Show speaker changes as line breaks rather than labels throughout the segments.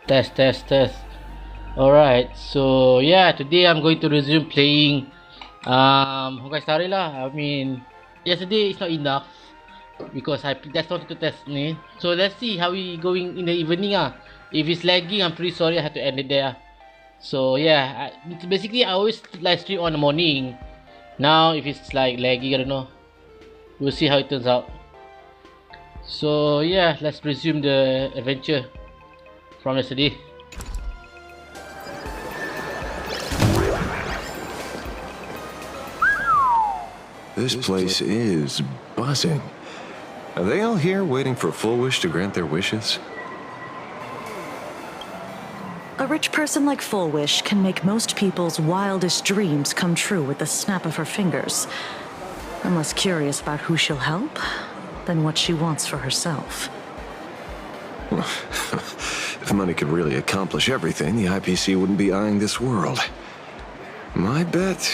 Test, test, test. Alright, so yeah, today I'm going to resume playing Honkai Star Rail lah. I mean, yesterday is not enough because I just wanted to test me. So let's see how we going in the evening ah. If it's lagging, I'm pretty sorry I have to end it there. So yeah, basically I always live stream on the morning. Now if it's like laggy, I don't know. We'll see how it turns out. So yeah, let's resume the adventure from yesterday.
This place is buzzing. Are they all here waiting for Full Wish to grant their wishes?
A rich person like Full Wish can make most people's wildest dreams come true with the snap of her fingers. I'm less curious about who she'll help than what she wants for herself.
If money could really accomplish everything, the IPC wouldn't be eyeing this world. My bet,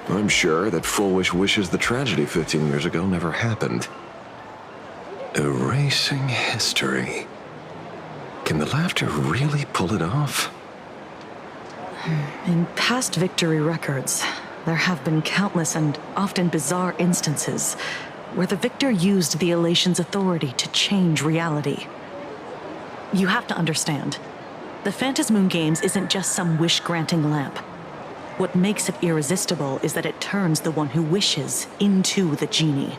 I'm sure that Full Wish wishes the tragedy 15 years ago never happened. Erasing history. Can the laughter really pull it off?
In past victory records, there have been countless and often bizarre instances where the victor used the elation's authority to change reality. You have to understand, the Phantasmoon Games isn't just some wish-granting lamp. What makes it irresistible is that it turns the one who wishes into the genie.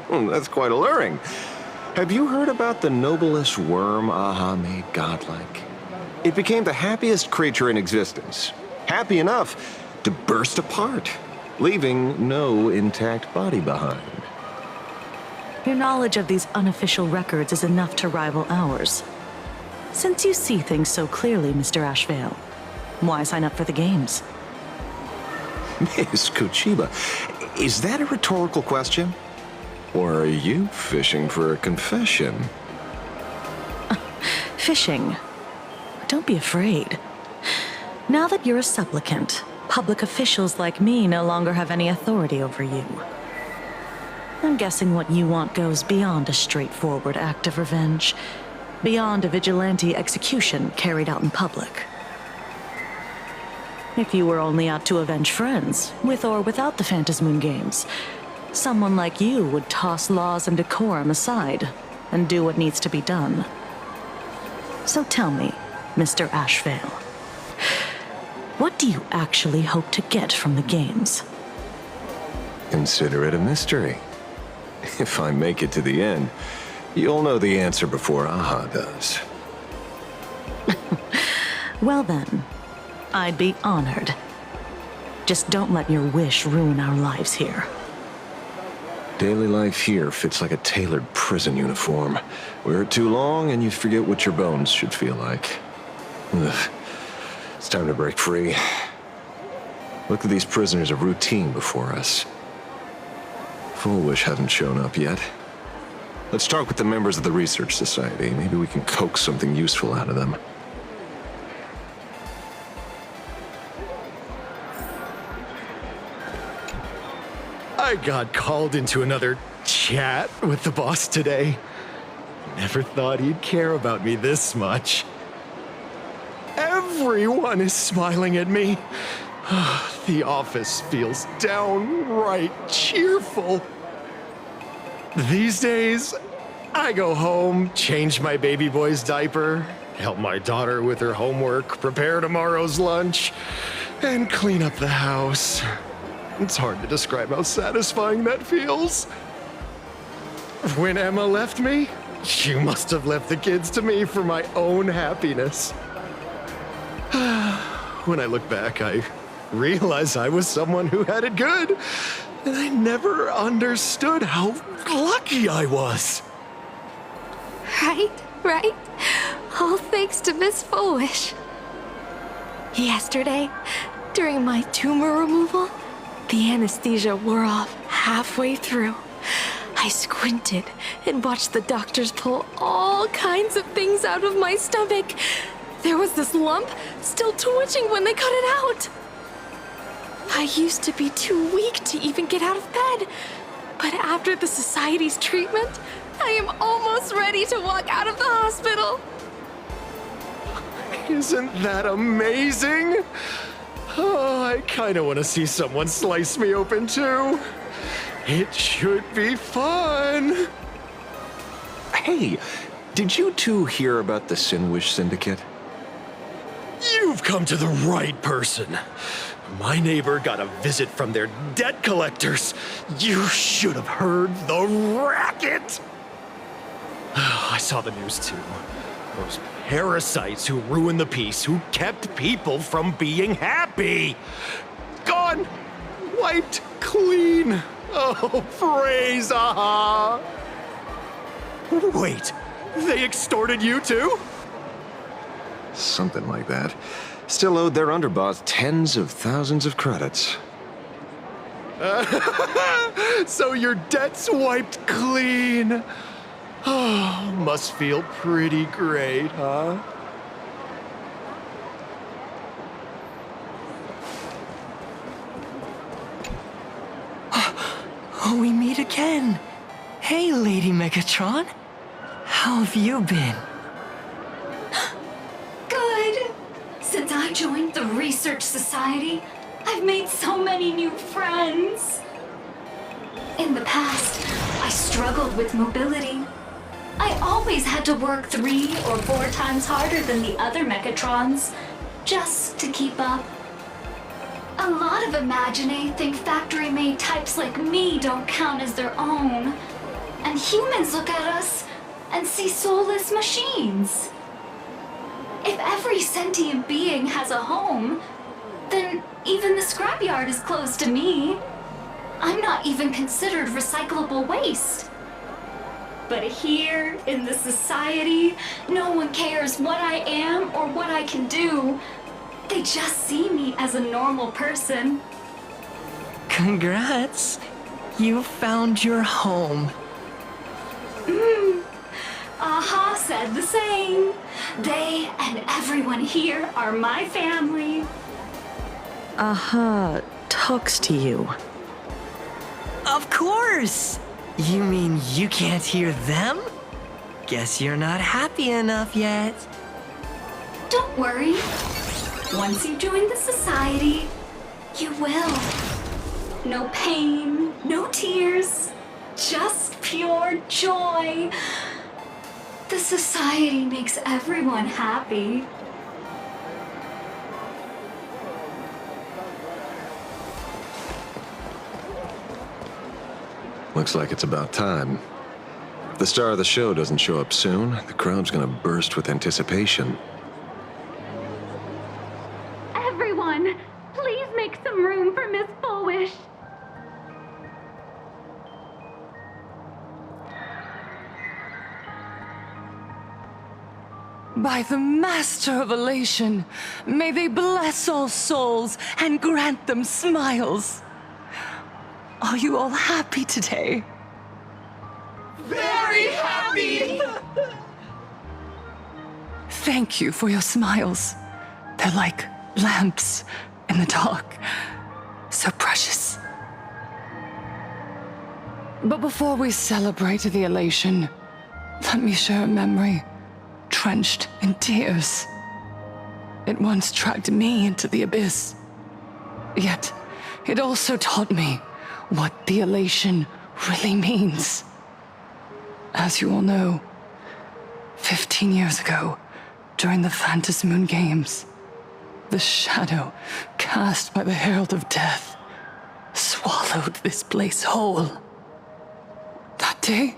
That's quite alluring. Have you heard about the noblest worm Aha made godlike? It became the happiest creature in existence. Happy enough to burst apart, leaving no intact body behind.
Your knowledge of these unofficial records is enough to rival ours. Since you see things so clearly, Mr. Ashvale, why sign up for the games?
Miss Kochiba, is that a rhetorical question? Or are you fishing for a confession?
Fishing. Don't be afraid. Now that you're a supplicant, public officials like me no longer have any authority over you. I'm guessing what you want goes beyond a straightforward act of revenge, beyond a vigilante execution carried out in public. If you were only out to avenge friends, with or without the Phantasmoon Games, someone like you would toss laws and decorum aside and do what needs to be done. So tell me, Mr. Ashvale, what do you actually hope to get from the games?
Consider it a mystery. If I make it to the end, you'll know the answer before Aha does.
Well then, I'd be honored. Just don't let your wish ruin our lives here.
Daily life here fits like a tailored prison uniform. Wear it too long and you forget what your bones should feel like. Ugh. It's time to break free. Look at these prisoners of routine before us. Full Wish hasn't shown up yet. Let's talk with the members of the Research Society. Maybe we can coax something useful out of them.
I got called into another chat with the boss today. Never thought he'd care about me this much. Everyone is smiling at me. The office feels downright cheerful. These days, I go home, change my baby boy's diaper, help my daughter with her homework, prepare tomorrow's lunch, and clean up the house. It's hard to describe how satisfying that feels. When Emma left me, she must have left the kids to me for my own happiness. When I look back, I realize I was someone who had it good, and I never understood how lucky I was.
Right. All thanks to Miss Foolish. Yesterday, during my tumor removal, the anesthesia wore off halfway through. I squinted and watched the doctors pull all kinds of things out of my stomach. There was this lump still twitching when they cut it out. I used to be too weak to even get out of bed, but after the Society's treatment, I am almost ready to walk out of the hospital.
Isn't that amazing? Oh, I kind of want to see someone slice me open too. It should be fun.
Hey, did you two hear about the Sinwish Syndicate?
You've come to the right person. My neighbor got a visit from their debt collectors. You should have heard the racket. I saw the news too. Those parasites who ruined the peace, who kept people from being happy. Gone. Wiped clean. Oh, praise Aha. Wait, they extorted you too?
Something like that. Still owed their underboss tens of thousands of credits.
So your debt's wiped clean. Oh, must feel pretty great, huh?
Oh, we meet again. Hey, Lady Megatron. How have you been?
Good. Since I joined the Research Society, I've made so many new friends. In the past, I struggled with mobility. I always had to work 3 or 4 times harder than the other Mechatrons, just to keep up. A lot of Imagine think factory-made types like me don't count as their own. And humans look at us and see soulless machines. If every sentient being has a home, then even the scrapyard is closed to me. I'm not even considered recyclable waste. But here, in the society, no one cares what I am or what I can do. They just see me as a normal person.
Congrats. You found your home.
Aha said the same. They and everyone here are my family.
Aha talks to you. Of course! You mean you can't hear them? Guess you're not happy enough yet.
Don't worry. Once you join the society, you will. No pain, no tears, just pure joy. The society makes everyone happy.
Looks like it's about time. If the star of the show doesn't show up soon, the crowd's gonna burst with anticipation.
Everyone, please make some room for Miss Fullwish.
By the Master of Elation, may they bless all souls and grant them smiles. Are you all happy today?
Very happy!
Thank you for your smiles. They're like lamps in the dark. So precious. But before we celebrate the elation, let me share a memory drenched in tears. It once dragged me into the abyss. Yet, it also taught me what the elation really means. As you all know, 15 years ago, during the Phantasmoon Games, the shadow cast by the Herald of Death swallowed this place whole. That day,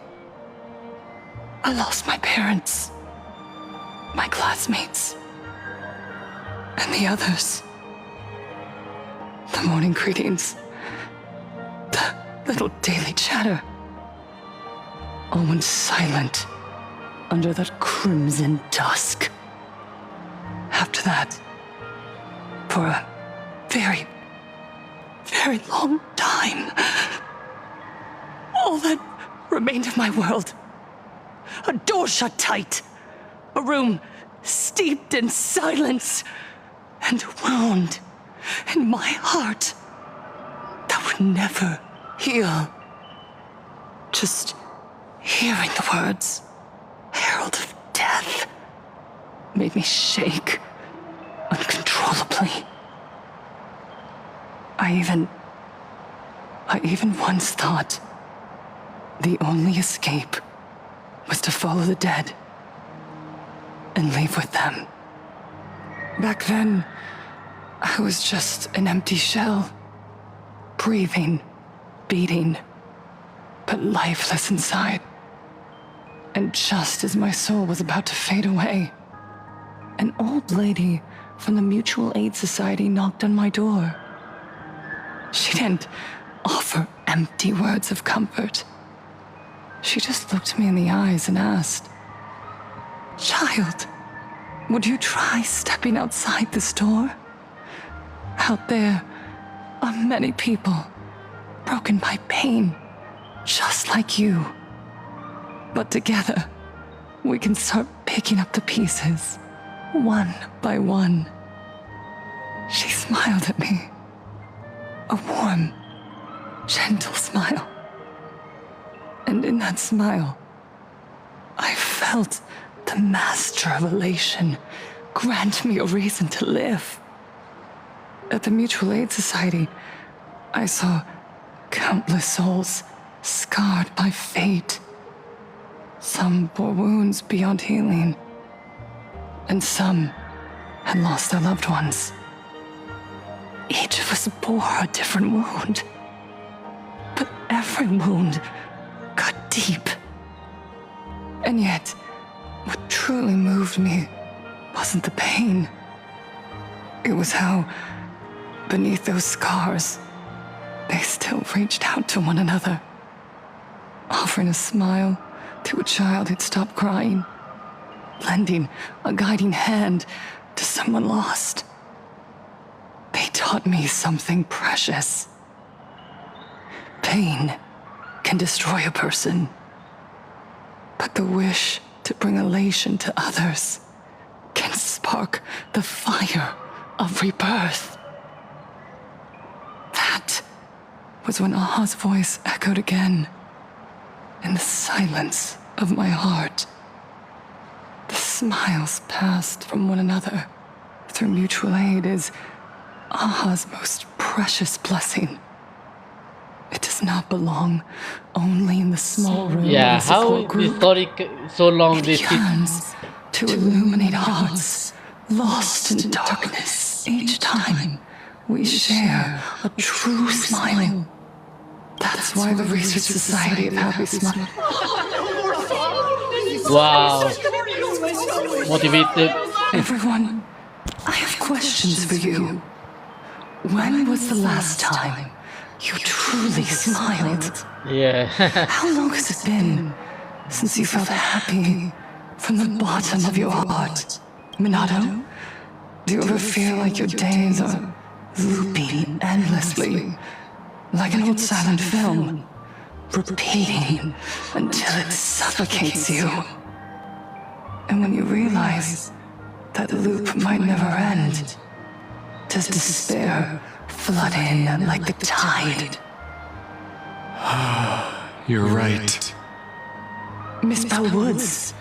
I lost my parents, my classmates, and the others. The morning greetings, the little daily chatter, all went silent under that crimson dusk. After that, for a very, very long time, all that remained of my world, a door shut tight, a room steeped in silence, and a wound in my heart that would never heal. Just hearing the words, Herald of Death, made me shake uncontrollably. I even once thought the only escape was to follow the dead and leave with them. Back then, I was just an empty shell, breathing, beating, but lifeless inside. And just as my soul was about to fade away, an old lady from the Mutual Aid Society knocked on my door. She didn't offer empty words of comfort. She just looked me in the eyes and asked, "Child, would you try stepping outside this door? Out there are many people broken by pain, just like you. But together, we can start picking up the pieces, one by one." She smiled at me. A warm, gentle smile. And in that smile, I felt the master of elation grant me a reason to live. At the Mutual Aid Society, I saw countless souls scarred by fate. Some bore wounds beyond healing, and some had lost their loved ones. Each of us bore a different wound, but every wound cut deep. And yet, what truly moved me wasn't the pain. It was how, beneath those scars, they still reached out to one another, offering a smile to a child who'd stopped crying, lending a guiding hand to someone lost. They taught me something precious. Pain can destroy a person, but the wish to bring elation to others can spark the fire of rebirth. That was when Aha's voice echoed again in the silence of my heart. The smiles passed from one another through mutual aid is Aha's most precious blessing. It does not belong only in the small room
Yeah,
of the
how
support
this
group.
story so long
It
this
yearns to illuminate hearts lost in darkness each time we share a true smile. That's why the Research Society of Happy Smile.
Wow, motivated.
Everyone, I have questions for you. When was the last time you truly smiled?
Yeah.
How long has it been since you felt happy from the bottom of your heart? Minato, do you ever feel like your days are looping endlessly, like an old silent film, repeating until it suffocates you? And when you realize that loop might never end, does despair flood in like the tide?
You're right.
Miss Bellwoods,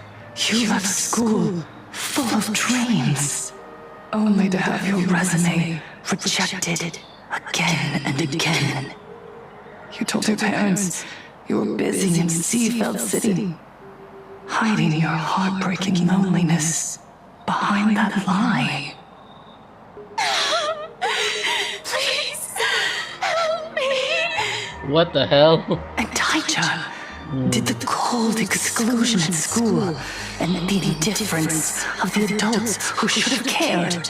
you left school full of dreams, only to have your resume rejected again and again. You told your parents you were busy in Seafeld City, hiding your heartbreaking loneliness behind that lie.
Please help me.
What the hell?
And Taija did the cold exclusion at school and the indifference of the adults who should have cared.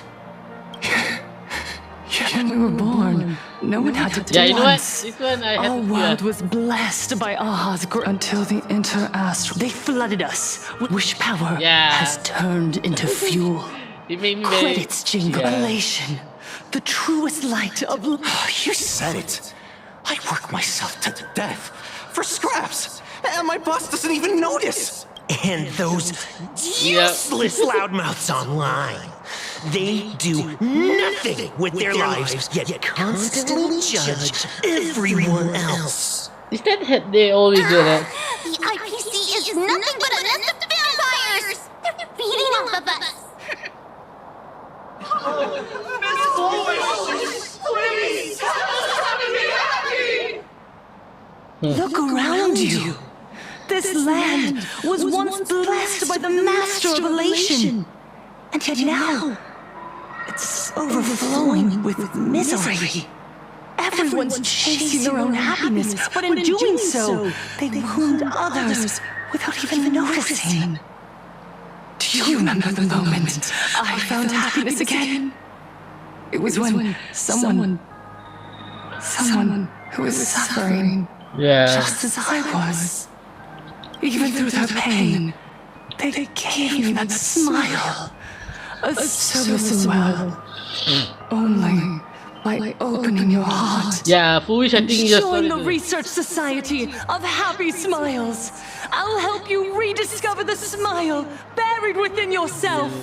When we were born, no one had to do
Yeah, you know what?
once.
This one I
Our
had
world
to.
was blessed by Aha's until the interastral. They flooded us with wish power
Yeah.
has turned into fuel.
It made me very.
Credits jingle.
Yeah.
Elation, the truest light of
You said it. I work myself to death for scraps, and my boss doesn't even notice. And those useless loudmouths online. They do nothing with their lives, yet constantly judge everyone else.
Is that they always do that?
The IPC is nothing but a nest of vampires! They're feeding off of us!
Look around you. This land was once blessed by the Master of Elation. And yet now, it's overflowing with misery. Everyone's chasing their own happiness, but in doing so, they wound others without even noticing. Do you remember the moment I found happiness again? It was when someone who was suffering just as I was. Even through their pain, they gave me that smile. A service as well. Only by opening your heart.
Yeah, Foolish, I think you just
Join the Research Society of Happy Smiles. I'll help you rediscover the smile buried within yourself.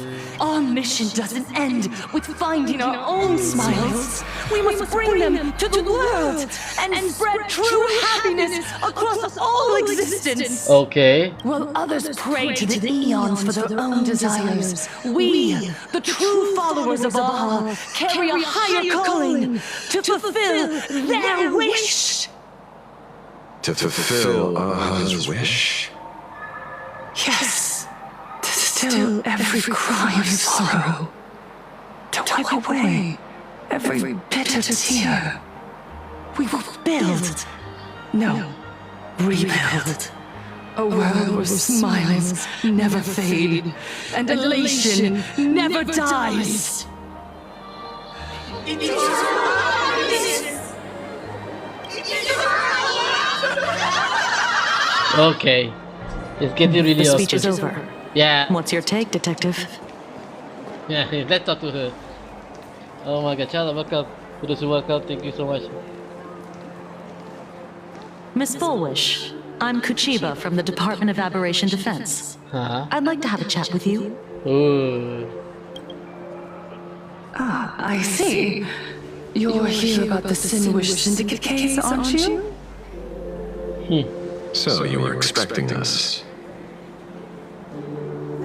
Our mission doesn't end with finding our own smiles. We must bring them to the world and spread true happiness across all existence.
Okay.
While others pray to the eons for their own desires, we, the true followers of Baha, carry a higher calling to fulfill their wish.
To fulfill Aha's wish?
Yes, to still every cry of sorrow, to wipe away every bitter tear. We will build, no, rebuild. A world where smiles never fade and elation never dies.
Okay. It's getting really
The
awesome.
speech is over.
Yeah.
What's your take, Detective?
Yeah, let's talk to her. Oh my god, Chala, welcome to the welcome. Thank you so much.
Miss Fullwish, I'm Kuchiba from the Department of Aberration Defense.
Huh?
I'd like to have a chat with you.
Ooh.
I see. You're here about the Sinwish Syndicate case, aren't you?
So you were expecting us.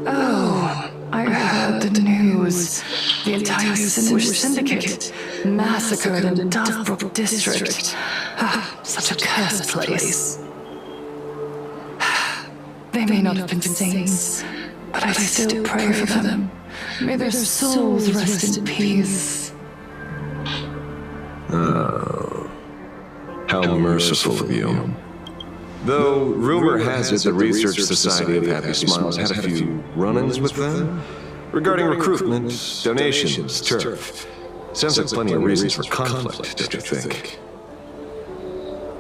Oh, I heard the news. The entire Sinwish Syndicate massacred in Dovebrook District. Such a cursed place. They may not have been saints, but I still pray for them. May their souls rest in peace.
How merciful of you. Though rumor has it the Research Society of Happy Smiles had a few run-ins with them regarding recruitment, donations, turf. Sounds like plenty of reasons for conflict, don't you think?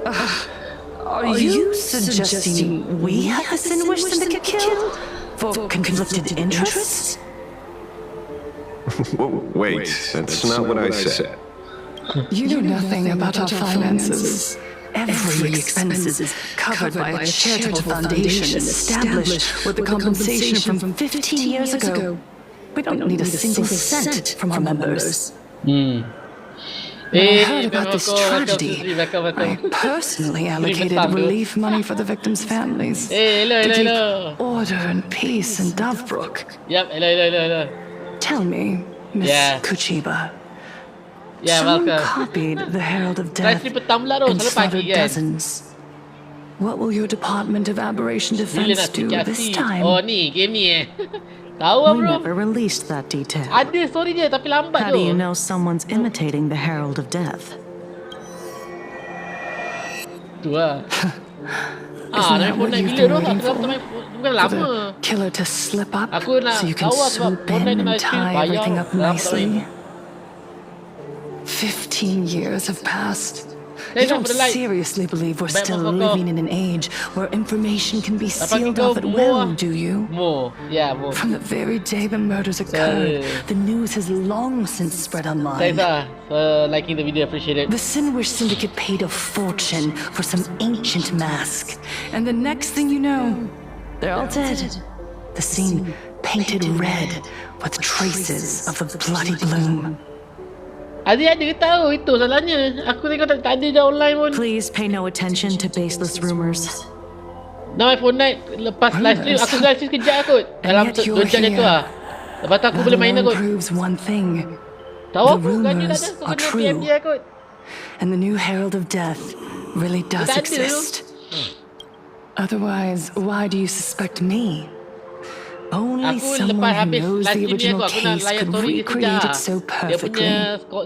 Are you suggesting we had the Sinwish Syndicate killed? For conflicted interests?
Wait, that's not what I said.
You know nothing about our finances. Every expense is covered by a charitable foundation established with the compensation from 15 years ago. We don't need a single cent from our members. When I heard about this tragedy, I personally allocated relief money for the victims' families to keep order and peace in Dovebrook.
Yep, hello.
Tell me, Miss Kuchiba, someone copied the Herald of Death and slaughtered dozens. What will your Department of Aberration Defense do this time?
Oh ni, game ni eh. Tahu lah
We
bro.
never released that detail.
Ada story dia tapi lambat
How
tu.
do you know someone's imitating the Herald of Death?
Tu lah.
Isn't that what you've been waiting for?
Bukan lama.
For the killer to slip up
Aku nak
so you can
tahu lah sebab
swoop in
Fortnite ni
and
nak skill
tie
payah
everything up
lah
nicely. 15 years have passed.
Saya
You
nak
don't
berlai-
seriously believe we're
Baik
still
pokok kau.
living in an age where information can be
Dapat
sealed
kau
off at
more
will,
lah.
do you?
More. Ya, more.
From the very day the murders occurred, the news has long since spread online.
Thanks for liking the video, appreciate it.
The Sinwish Syndicate paid a fortune for some ancient mask. And the next thing you know, they're all dead. The scene painted red with traces of the bloody bloom.
Ada tahu itu salahnya. Aku tengok tak ada dah online pun.
Please pay no attention to baseless rumors.
Now Fortnite lepas live stream aku live stream sekejap kot. Dalam
And yet you're
2 jam
here.
tu lah. Lepas tu aku
That
boleh main
alone
kot.
proves one thing.
Tahu
The
aku gaji tak ada.
rumors
Kau
are
kena
true.
PM dia kot.
And the new Herald of Death really does
Tak ada tu.
exist. Otherwise, why do you suspect me? Only
Aku
someone
lepas
who
habis
knows
live
the
stream ni
original
aku nak
case
layan
could
story dia
recreate
sekejap.
it so
Dia
perfectly.
punya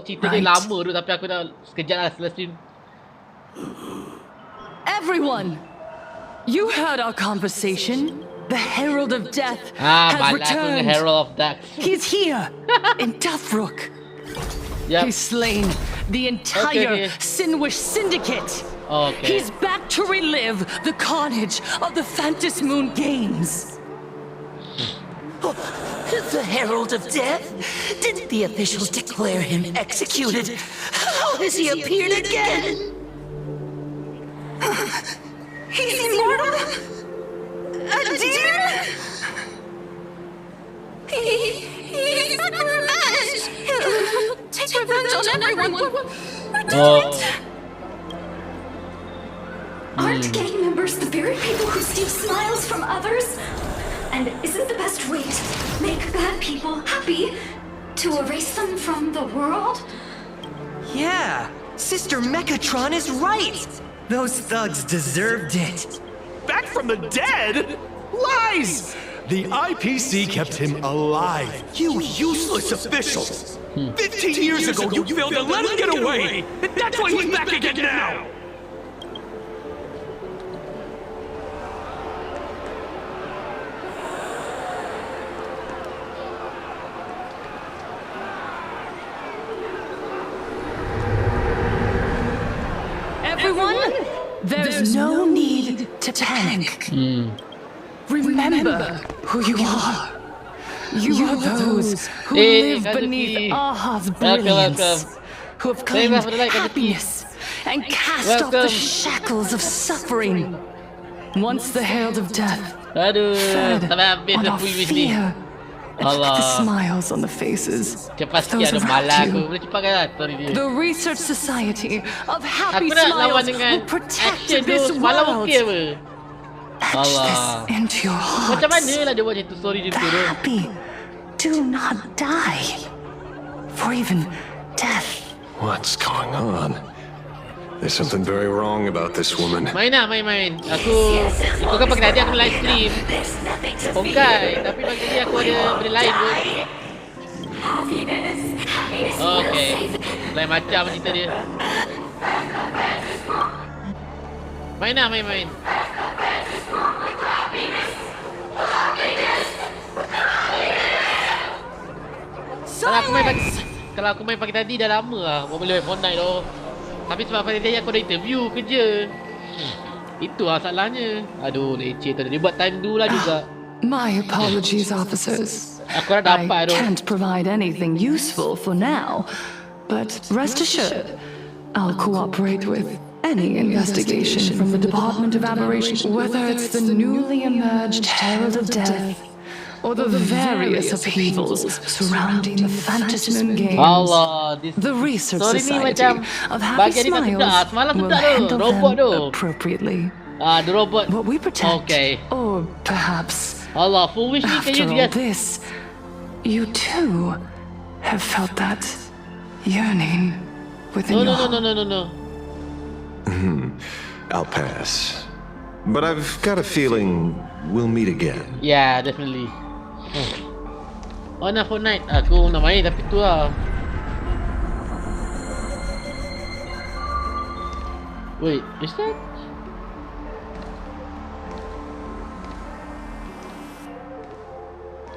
cerita dia
Right.
lama tu tapi aku nak sekejap lah live stream.
Everyone, you heard our conversation. The Herald of Death
Ah,
has
malas aku
returned.
dengan Herald of Dark.
He's here in Deathrook.
Yep.
He's slain the entire
Okay.
Sinwish Syndicate.
Okay.
He's back to relive the carnage of the Phantom Moon Games.
The Herald of Death? Didn't the officials declare him executed? How has he appeared again?
He's immortal? A demon? He's back for revenge! He'll take revenge on everyone! We're doomed!
Aren't gang members the very people who steal smiles from others? And isn't the best way to make bad people happy to erase them from the world?
Yeah, Sister Mechatron is right. Those thugs deserved it.
Back from the dead? Lies! The IPC kept him alive.
You useless officials! 15 years ago, you failed to let him get away! And that's why he's back again now!
Everyone, there's no need to panic. Remember who you are. You are those who
Hey,
live
Kazuki.
beneath Aha's
Welcome,
brilliance,
welcome.
who have
Hey,
claimed
welcome to the light, Kazuki.
happiness and cast off the
Welcome.
shackles of suffering. Once the Herald of Death
Aduh,
fed
sampai habis
on
dah
our
full wish ni.
fear and
Allah.
the smiles on the faces
Cepat
of
sikit
those
ada malas
around
aku.
you.
Boleh cepatkan lah story dia.
The Research Society of Happy
Aku nak lawan
Smiles
dengan
will protect
action tu
this
semalam
world.
okey apa.
Etch
Allah.
this into your hearts.
Macam mana lah dia buat macam tu story dia
The
tu.
happy do not die, for even death.
What's going on? There's something very wrong about this woman.
Main lah, main. Kau kan pakai tadi aku live stream Honkai, tapi pagi tadi aku ada benda lain pun. Okay, lain macam cerita dia. Main lah, main. Kalau aku main pagi tadi dah lama lah. Buat boleh main Fortnite tu. Tapi sebab pagi tadi aku ada interview kerja. Itu lah salahnya. Aduh, leceh tu. Dia buat time dulu lah juga.
My apologies, officers.
Aku dah
I
dapat tu.
can't provide anything useful for now, but rest assured, I'll cooperate with any investigation from the Department of Aberration, whether it's the newly emerged Herald of Death or the various upheavals surrounding the Phantom Moon Games.
Allah, this
The Research
story ni
Society
macam
of Happy
bagian ni tak sedap.
Smiles
Semalam
will
sedap tu.
handle
Robot tu.
them appropriately.
The robot.
What we protect,
Okay.
or perhaps
Allah, full wish ni
after
kayaknya
all
dia.
this, you too have felt that yearning within your heart.
No.
I'll pass. But I've got a feeling we'll meet again.
Yeah, definitely. Oh, nak Fortnite. Aku nak main tapi tu lah. Wait, is that?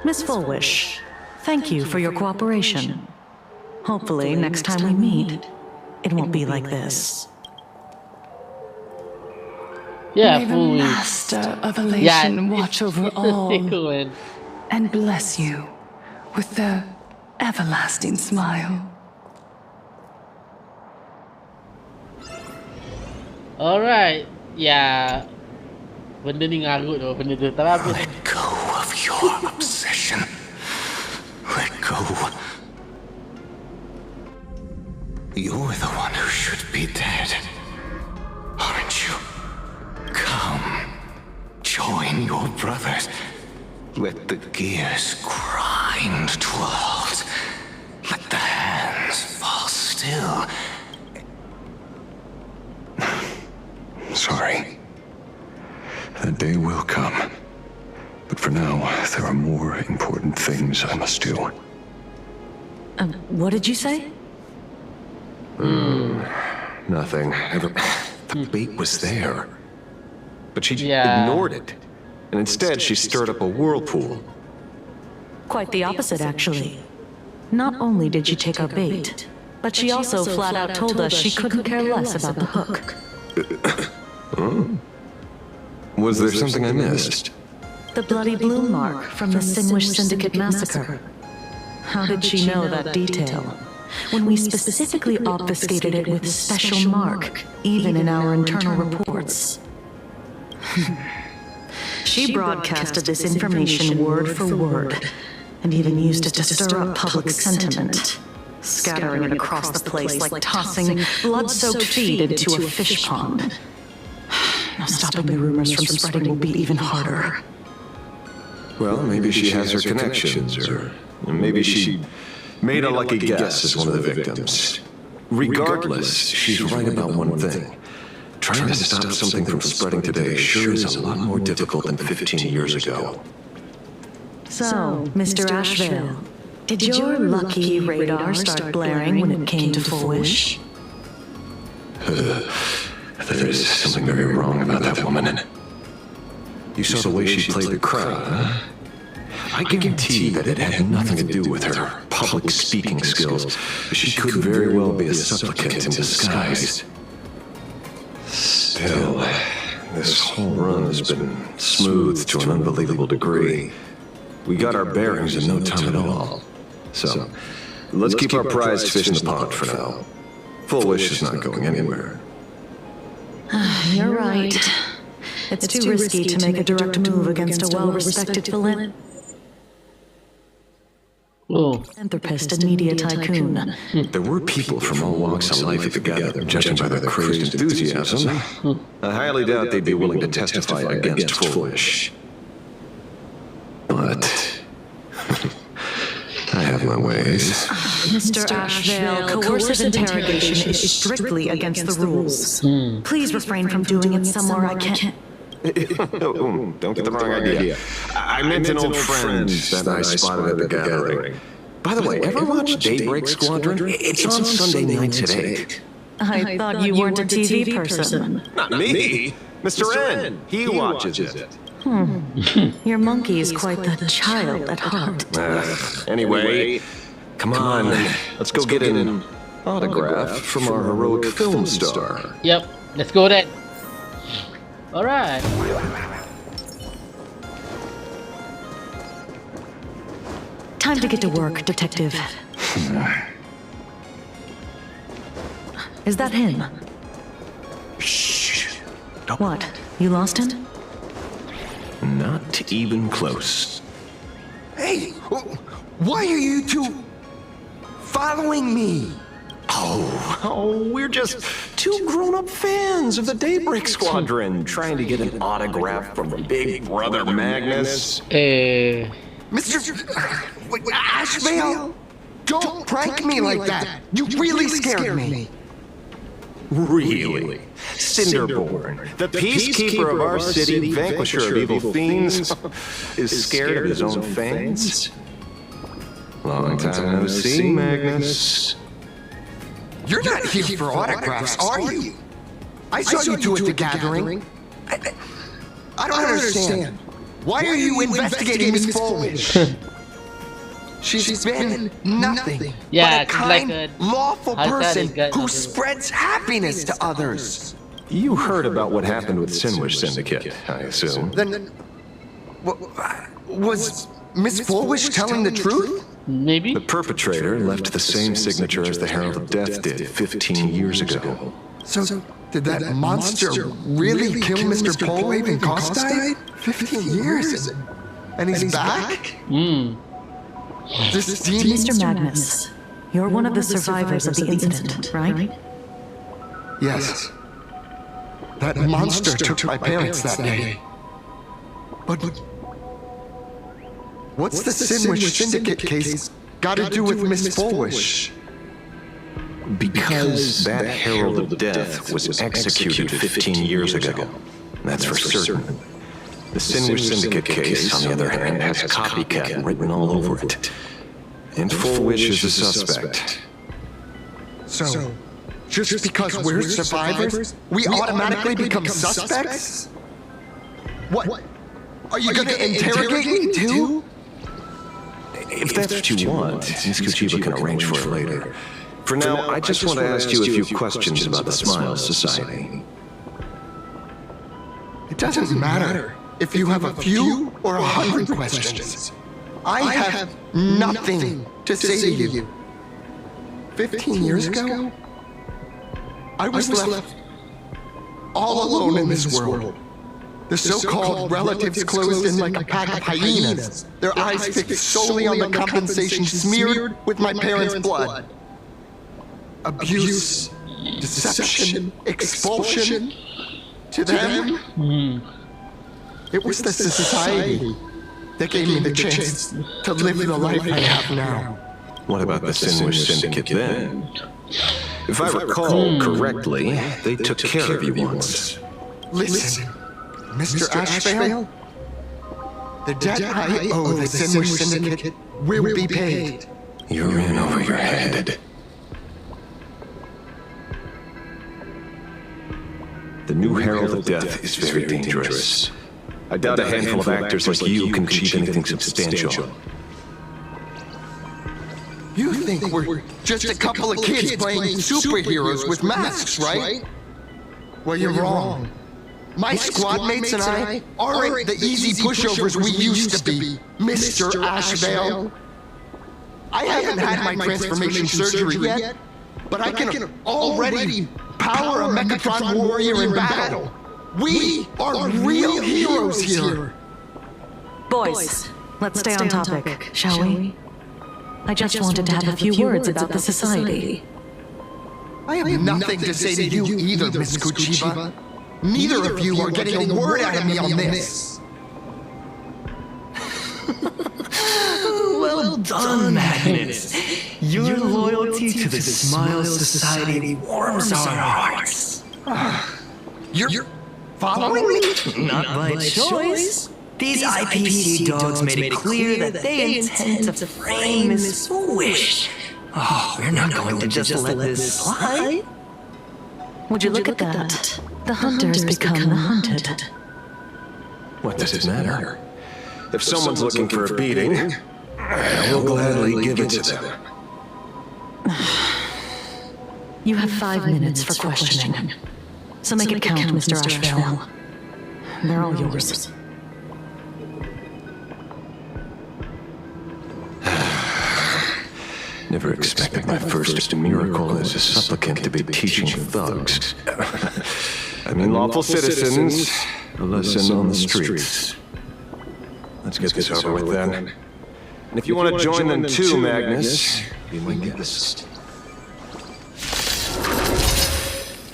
Miss Fullwish, thank you for your cooperation. Hopefully, next time we meet, it won't be like this.
Yeah,
May the
full wish.
Master of
Yeah,
Elation watch over
it's
all
cool, man.
and bless you with the everlasting smile.
Alright. Yeah. Benda ni ngarut tu, benda tu. Tak habis.
Let go of your obsession. Let go. You're the one who should be dead, aren't you? Come, join your brothers. Let the gears grind to a halt. Let the hands still...
Sorry. That day will come. But for now, there are more important things I must do.
What did you say?
Nothing. The bait was there. But she ignored it. And instead, she stirred up a whirlpool.
Quite the opposite, actually. Not only did she take our bait, but she also flat out told us she couldn't care less about the hook.
Was there something I missed?
The bloody bloom mark from the Sinwish Syndicate massacre. How did she know that detail? When we specifically obfuscated it with special mark, even in our internal reports. She broadcasted this information word for word, and even used it to stir up public sentiment, scattering it across the place like tossing blood-soaked feed into a fish pond. Now stopping the rumors from spreading will be even harder.
Well, maybe she has her connections, or maybe she made a lucky guess as one of the victims. Regardless, she's right about one thing. Trying to stop something from spreading today sure is a lot more difficult than 15 years ago.
So, Mr. Ashvale, did your lucky radar start blaring when it came to Full Wish?
There is something very wrong about that woman. You saw the way she played the crowd, huh? I guarantee that it had nothing to do with her public speaking skills. She could very well be a supplicant in disguise. Still, this whole run has been smooth to an unbelievable degree. We got our bearings in no time at all. So, let's keep our prized fish in the pond for now. Full Wish is not going anywhere.
You're right. It's too risky to make a direct move against a well-respected philanthropist and media tycoon.
There were people from all walks of life at the gathering, judging by their crazed enthusiasm. I highly doubt they'd be willing to testify against Full Wish. But I have my ways.
Mr. Ashvale, coercive interrogation is strictly against the rules. Please refrain from doing it somewhere I can't.
Don't get the wrong idea. I meant an old friend that I spotted at the gathering. By the way, ever watch Daybreak Squadron? It's on Sunday nights at 8.
I thought you weren't a TV person.
Not me. Mr. N. He watches it.
Your monkey is quite the child at heart.
Anyway, come on. Let's go get an autograph from our heroic film star.
Yep, let's go then. Alright.
Time to get to work, Detective. Is that him?
Shh.
What? You lost him?
Not even close.
Hey, why are you two following me?
Oh, we're just two grown-up fans of the Daybreak Squadron trying to get an autograph from Big Brother Magnus.
Mr. Ashvale, don't prank me like that. You really scared me.
Really? Cinderborn, the peacekeeper of our city, vanquisher of evil fiends, is scared of his own fans? Long time no see, Magnus.
You're not here for autographs, are you? I saw you two at the gathering. I don't understand. Why are you investigating Miss Fullwish? She's been nothing but a kind, lawful person who spreads happiness to others.
You heard about what happened with Sinwish Syndicate, I assume.
Then, was Miss Fullwish telling the truth?
Maybe.
The perpetrator left the same signature as the Herald of Death did 15 years ago.
So, did that monster really kill Mr. Polwave and Costide? 15 years? And he's back? This demon...
Mr. Magnus, you're one of the survivors of the incident, right?
Yes. That monster took my parents that day. But... what's the Sinwish Syndicate case got to do with Miss Fullwish?
Because that Herald of Death was executed 15 years ago. That's for certain. The Sinwish Syndicate case, on the other hand, has copycat written all over it. And Full Wish is a suspect.
So, just because we're survivors, we automatically become suspects? What? Are you gonna interrogate me too?
If that's what you want, Miss Kuchiba can arrange for it later. For now, I just want to ask you a few questions about the Smile Society.
It doesn't matter if you have a few or 100 questions. I have nothing to say to you. 15 years ago, I was left all alone in this world. The so-called relatives closed in like a pack of hyenas, their eyes fixed solely on the compensation smeared with my parents' blood. Abuse, deception, expulsion. To them, it was the society that gave me the chance to live the life I have now.
What about the Sinwish Syndicate then? If I recall correctly, they took care of you once.
Listen, Mr. Ashvale, the debt I owe the Sinwish Syndicate will be paid.
You're in over your head. The new Herald of Death is very dangerous. I doubt a handful of actors like you can achieve anything substantial.
You think we're just a couple of kids playing superheroes with masks, right? Well, you're wrong. My squad mates and I aren't the easy pushovers we used to be, Mr. Ashvale. I haven't had my transformation surgery yet, but I can already power a Mechatron warrior in battle. We are real heroes here.
Boys, let's stay on topic, shall we? I just wanted to have a few words about the society.
I have nothing to say to you either, Miss Kuchiba. Neither of you are getting a word out of me on this.
Well done, Magnus. Your loyalty to the Smile Society warms our hearts.
You're following me?
Not by choice. These IPC dogs made it clear that they intend to frame Miss Wish. Oh, we're not going to just let this slide.
Would you look at that? The hunters become the hunted.
What does it matter? If someone's looking for a beating, I will gladly give it to them.
You have 5 minutes for questioning. So make it count, Mr. Ashvale. They're all yours.
Never expected my first miracle as a supplicant to be teaching thugs. I mean lawful citizens, a lesson on the streets. Let's get this over with then. And if you want to join them too, Magnus, be my guest.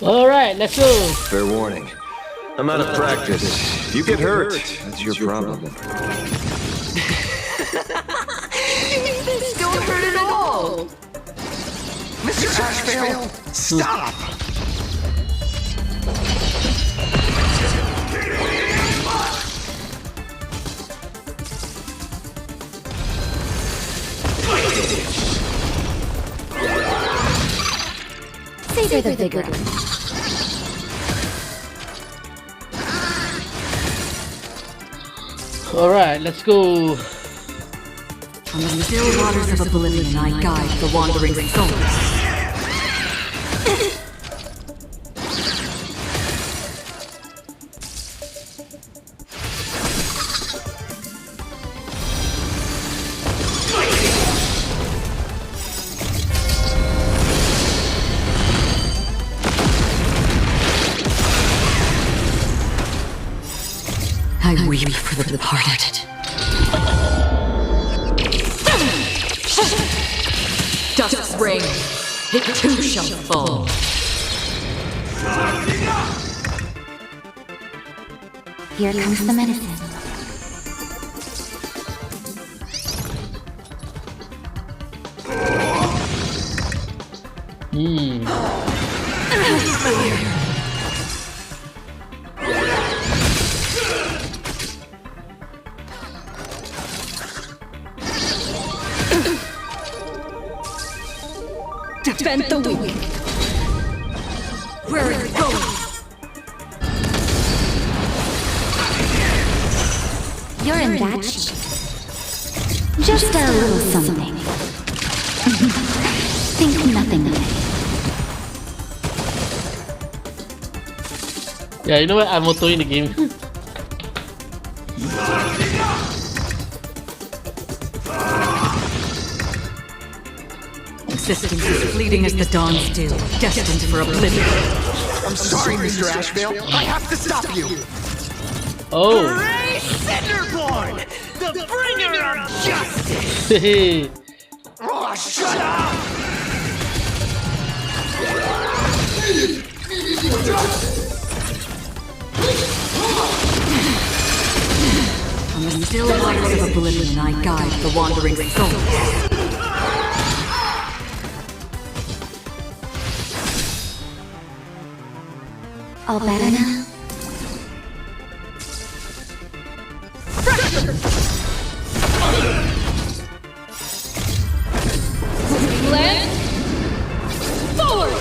Alright, let's go.
Fair warning. I'm out of practice. If you get hurt, that's your problem.
This don't hurt at all.
Mr. Ashvale, stop!
Savor the vigor.
Alright, let's go.
On the still waters of oblivion, I guide the wandering souls. I weep for the departed. Dust ring, it too shall fall.
Here comes the medicine.
Hmm.
Defend the weak. Where are you going?
You're in that shape. Just a little something. Think nothing of it.
Yeah, you know what? I'm auto in the game.
Existence is fleeting as the dawn's dew, destined for oblivion.
I'm sorry, Mr. Ashvale. I have to stop you.
Oh.
Hooray, Cinderborn! The bringer of justice!
Hey.
Oh, shut up!
On the still waters of oblivion, I guide the wandering souls.
All better now?
Land. Forward.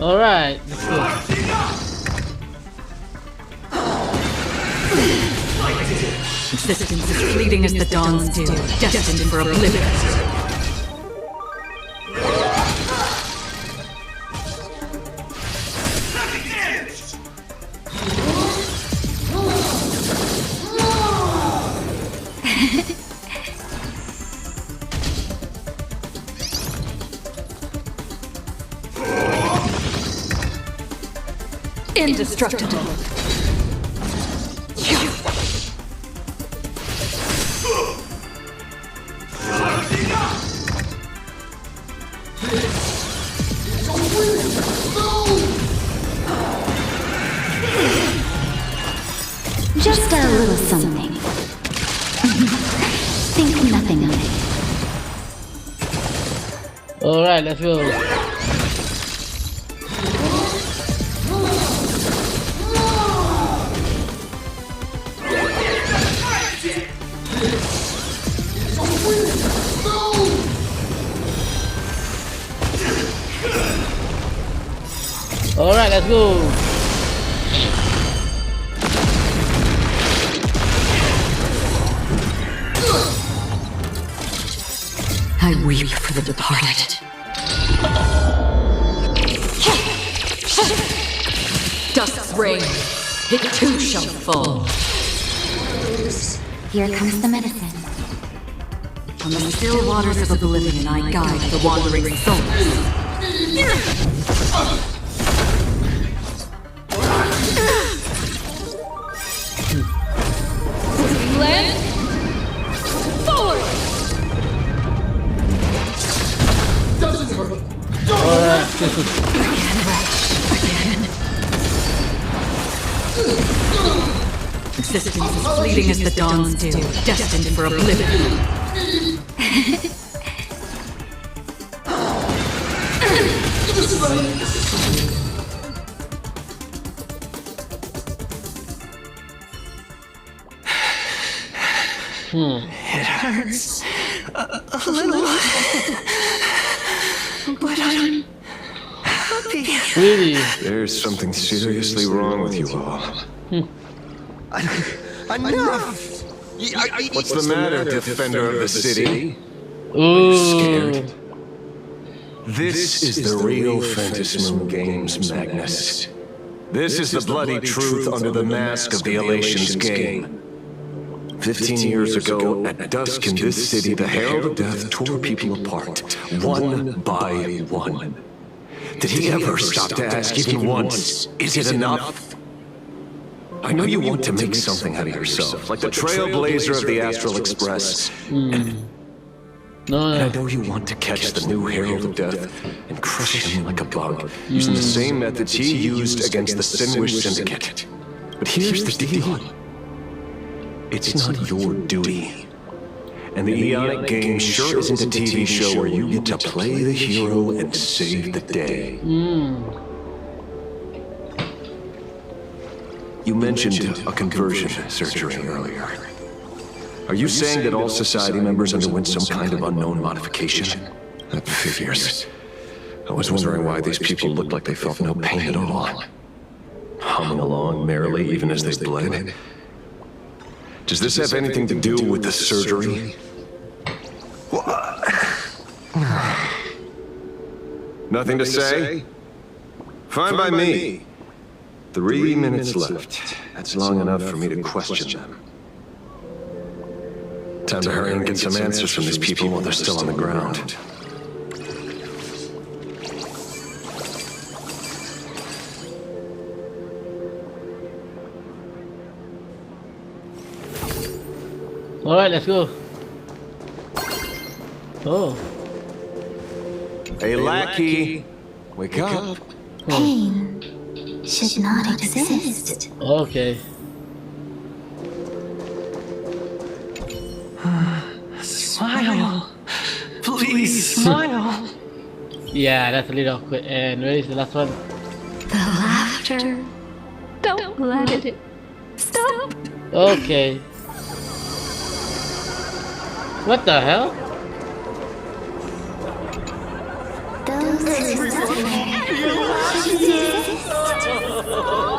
All right, let's go.
Existence is fleeting as the dawn's dew, destined for oblivion. Indestructible.
Just a little something. Think nothing of it.
All right, let's go. All right, let's go.
I weep for the departed. Dusk's reign, it too shall fall.
Here comes the medicine.
On the still waters of oblivion, I guide the wandering souls.
Land. Forward.
All right,
Existence is fleeting as the dawn's dew, destined for oblivion.
It hurts a little, but I'm happy.
really?
There's something seriously wrong with you all.
Enough!
What's the matter, defender of the city?
Ooh.
Scared? This is the real Phantasmal Games, Magnus. This is the bloody truth under the mask of the Elations game. 15 years ago, at dusk in this city, the Herald of Death tore people apart, one by one. Did he ever stop to ask even once, is it enough? I know you want to make something out of yourself, like the trailblazer of the Astral Express.
No,
And I
no.
know you want to catch the new Herald of Death and crush him like a bug, using the same methods he used against the Sinwish Syndicate. But here's the deal. It's not your duty. And the Eonic game sure isn't a TV show where you get to play the hero and save the day. You mentioned a conversion surgery earlier. Are you saying that all society members underwent some kind of unknown modification? That figures. I was wondering why these people looked like they felt no pain at all. Humming along merrily even as they bled. Does this have anything to do with the surgery? Nothing to say? Fine by me. 3 minutes left. That's long enough for me to question them. Time to hurry and get some answers from these people while they're still on the ground.
Alright, let's go. Oh.
Hey, lackey! Wake up!
Pain should not exist.
Okay.
Smile. Please smile.
Yeah, that's a little awkward. And where is the last one?
The laughter. Don't let it stop.
Okay. What the hell?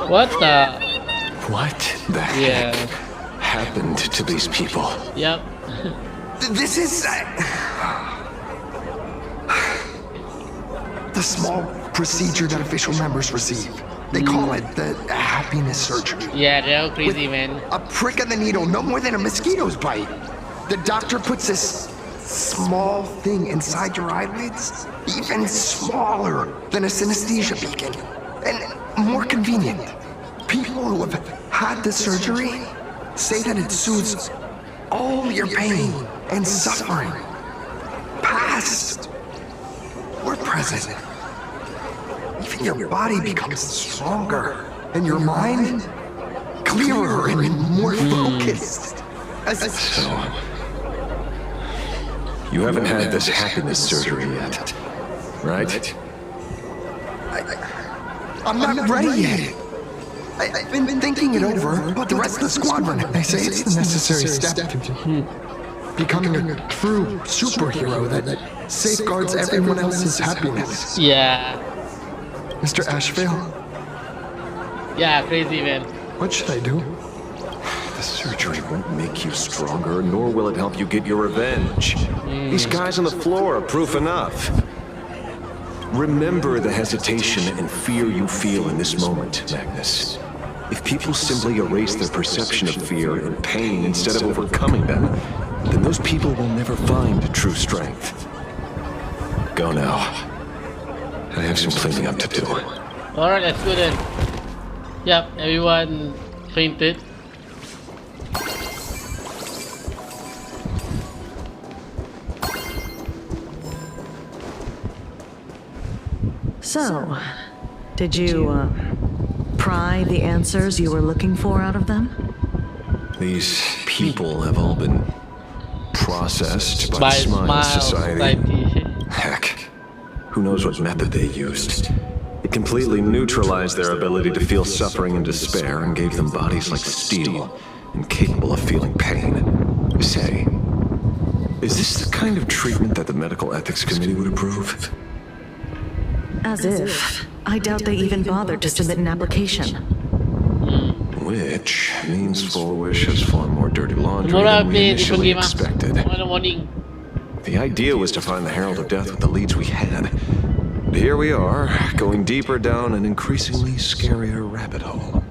What the?
What the
Yeah.
heck happened to these people?
Yep.
This is the small procedure that official members receive. They call it the happiness surgery.
Yeah, they're all crazy, man.
A prick of the needle, no more than a mosquito's bite. The doctor puts this small thing inside your eyelids, even smaller than a synesthesia beacon, and more convenient. People who have had the surgery say that it soothes all your pain and suffering, past or present. Even your body becomes stronger, and your mind clearer and more focused.
So, you haven't had this happiness surgery yet, right?
I'm not ready yet. I've been thinking it over, but the rest of the squadron, they say it's the necessary step to becoming a true superhero that safeguards everyone else's happiness.
Yeah.
Mr. Ashvale,
Yeah, crazy, man.
what should I do?
The surgery won't make you stronger, nor will it help you get your revenge. These guys on the floor are proof enough. Remember the hesitation and fear you feel in this moment, Magnus. If people simply erase their perception of fear and pain instead of overcoming them, then those people will never find true strength. Go now. I have some cleaning up to do.
Alright, let's go then. Yep, everyone fainted.
So, did you, pry the answers you were looking for out of them?
These people have all been processed by
By
Smile Society.
Society.
Heck, who knows what method they used. It completely neutralized their ability to feel suffering and despair and gave them bodies like steel and capable of feeling pain. Say, is this the kind of treatment that the Medical Ethics Committee would approve?
As if. I doubt they even bothered to submit an application.
Which means Fullwish has far more dirty laundry
Tomorrow
than we
play this
initially
game
expected.
in the morning.
The idea was to find the Herald of Death with the leads we had. But here we are, going deeper down an increasingly scarier rabbit hole.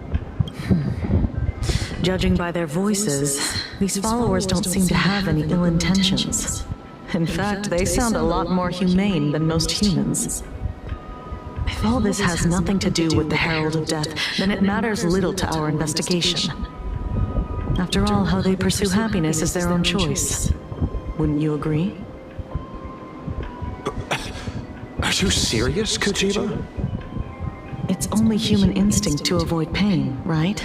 Judging by their voices, these followers don't seem to have any ill intentions. In fact, they sound a lot more humane than most humans. If all this has nothing to do with the Herald of Death, then it matters little to our investigation. After all, how they pursue happiness is their own choice. Wouldn't you agree?
Are you serious, Kojima?
It's only human instinct to avoid pain, right?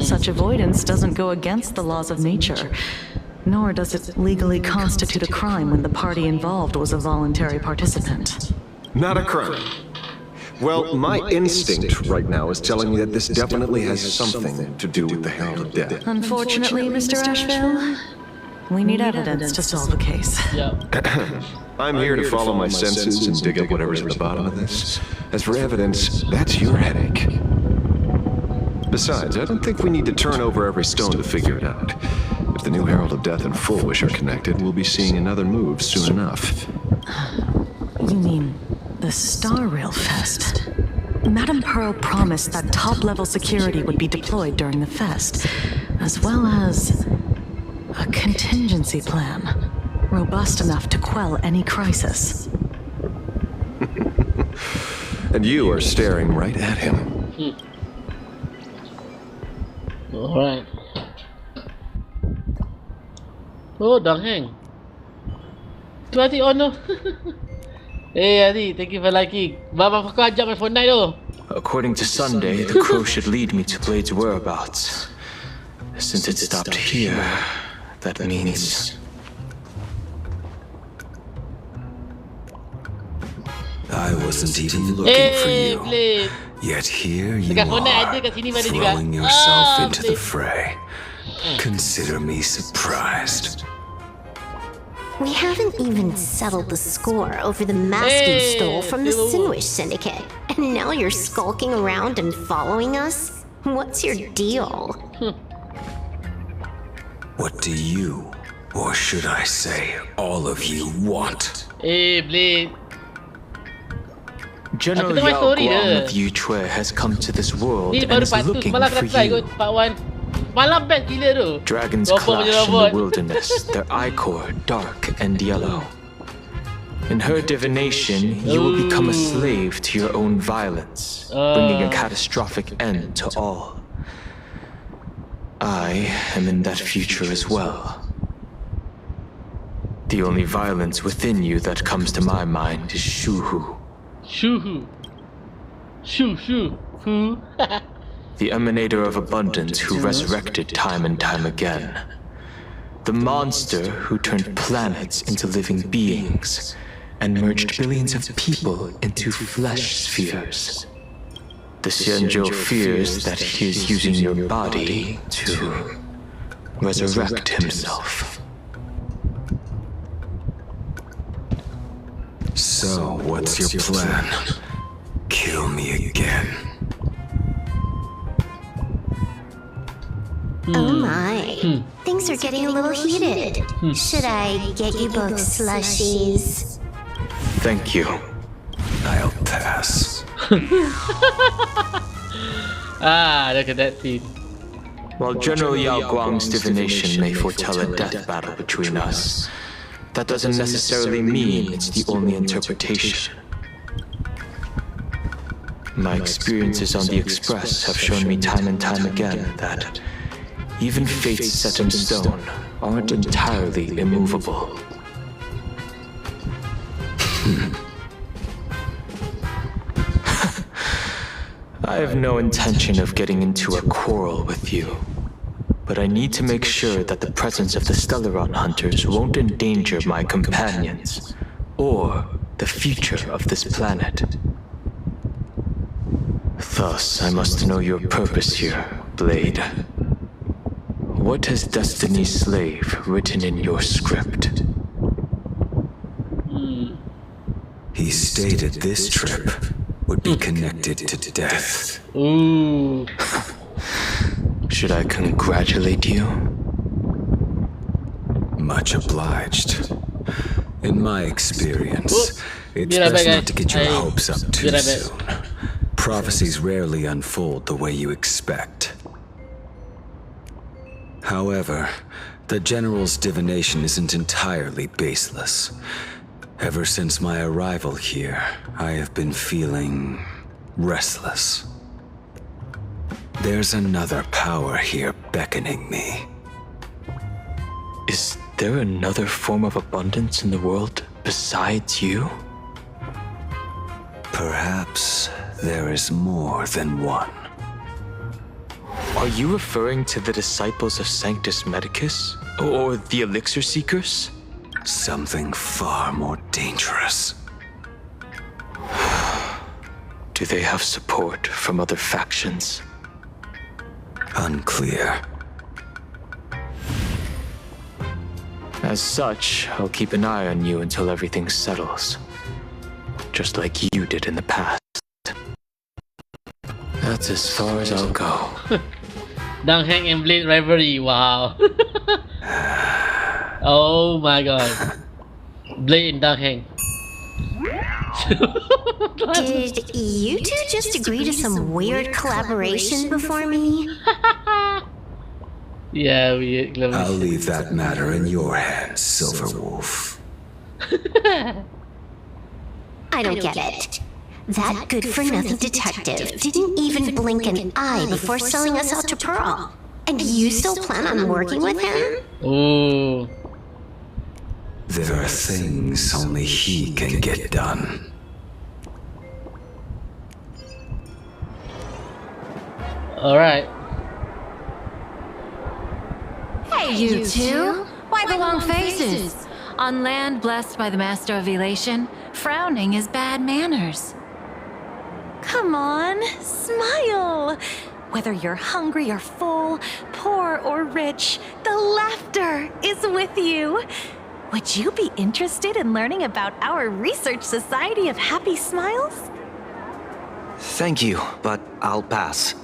Such avoidance doesn't go against the laws of nature, nor does it legally constitute a crime when the party involved was a voluntary participant.
Not a crime. Well, my instinct right now is telling me that this definitely has something to do with the Herald of Death.
Unfortunately, Mr. Asheville, we need evidence to solve the case.
I'm here to follow my senses and dig up whatever's at the bottom of this. As for evidence, that's your headache. Besides, I don't think we need to turn over every stone to figure it out. If the new Herald of Death and Full Wish are connected, we'll be seeing another move soon enough.
You mean the Star Rail Fest? Madame Pearl promised that top-level security would be deployed during the fest, as well as a contingency plan, robust enough to quell any crisis.
And you are staring right at him.
Alright. Oh, dang. Tu Adi ono. Hey Adi, thank you for liking. Baba aku ajak main Fortnite tu.
According to Sunday, the crow should lead me to Blade's whereabouts. Since it stopped here, that means...
I wasn't even looking for you.
Blade.
Yet here you
Dekat Fortnite
are,
ada kat sini mana juga.
throwing yourself into the
Blade.
fray. Consider me surprised.
We haven't even settled the score over the mask you stole from the Sinwish Syndicate. And now you're skulking around and following us? What's your deal?
What do you, or should I say, all of you want?
Hey Blade.
General
Aku tengok
Yao
story
Guang
dia.
of Yutue has come to this world
Ni
and
baru
is
part 2
looking
semalam
for
kena try
you.
kot part 1. Malam best gila tu.
Dragons
Robot punya
clash in
robot.
the wilderness, their ichor dark and yellow. In her divination, you will become a slave to your own violence, bringing a catastrophic end to all. I am in that future as well. The only violence within you that comes to my mind is Shuhu.
Shuhu. Shu. Who?
The emanator of abundance who resurrected time and time again. The monster who turned planets into living beings and merged billions of people into flesh spheres. The Xianzhou fears that he is using your body to resurrect himself.
So, what's your plan? Kill me again.
Oh my. Things are getting a little heated. Should I get you both slushies?
Thank you.
I'll pass.
Look at that scene.
While General Yao Guang's divination may foretell a death battle between us, that doesn't necessarily mean it's the only interpretation. My experiences on the Express have shown me time and time again that even fates set in stone aren't entirely immovable. I have no intention of getting into a quarrel with you, but I need to make sure that the presence of the Stellaron hunters won't endanger my companions or the future of this planet. Thus, I must know your purpose here, Blade. What has Destiny's Slave written in your script?
He stated this trip would be connected to death.
Ooh.
Should I congratulate you?
Much obliged. In my experience, it's
Be right
best
back,
not to get your
guys.
hopes up
Be
too
right back.
soon. Prophecies rarely unfold the way you expect. However, the General's divination isn't entirely baseless. Ever since my arrival here, I have been feeling restless. There's another power here beckoning me.
Is there another form of abundance in the world besides you?
Perhaps there is more than one.
Are you referring to the disciples of Sanctus Medicus? Or the Elixir Seekers?
Something far more dangerous.
Do they have support from other factions?
Unclear.
As such, I'll keep an eye on you until everything settles. Just like you did in the past. That's as far as I'll go.
Dangheng and Blade rivalry, wow. Oh my god. Blade and Dangheng.
Did you two just agree to some weird collaboration before me?
Yeah,
I'll leave that matter in your hands, Silverwolf.
I don't get it. That good-for-nothing detective didn't even blink an eye before selling us out to Pearl. And you still plan on working with him?
Oh.
There are things only he can get done.
Alright.
Hey, you two! Why the long faces? On land blessed by the Master of Elation, frowning is bad manners.
Come on, smile! Whether you're hungry or full, poor or rich, the laughter is with you. Would you be interested in learning about our Research Society of Happy Smiles?
Thank you, but I'll pass.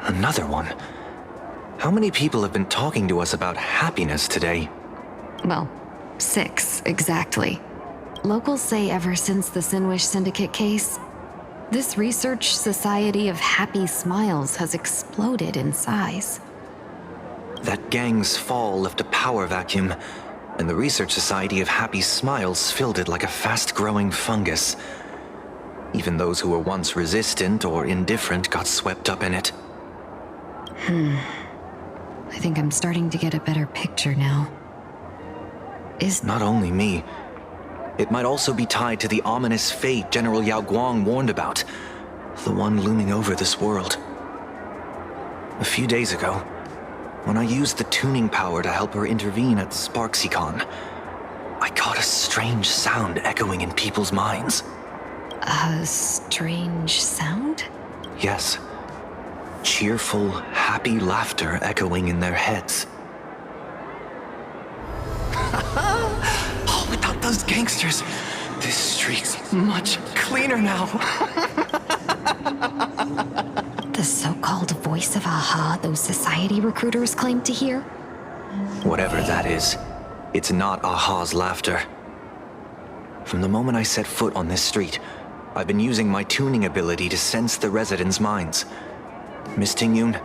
Another one. How many people have been talking to us about happiness today?
Well, 6, exactly. Locals say ever since the Sinwish Syndicate case, this Research Society of Happy Smiles has exploded in size.
That gang's fall left a power vacuum, and the Research Society of Happy Smiles filled it like a fast-growing fungus. Even those who were once resistant or indifferent got swept up in it.
I think I'm starting to get a better picture now.
Not only me. It might also be tied to the ominous fate General Yao Guang warned about. The one looming over this world. A few days ago, when I used the tuning power to help her intervene at SparksyCon, I caught a strange sound echoing in people's minds.
A strange sound?
Yes. Cheerful, happy laughter echoing in their heads.
Oh, without those gangsters, this street's much cleaner now.
The so-called voice of Aha those society recruiters claim to hear?
Whatever that is, it's not Aha's laughter. From the moment I set foot on this street, I've been using my tuning ability to sense the residents' minds. Miss Tingyun,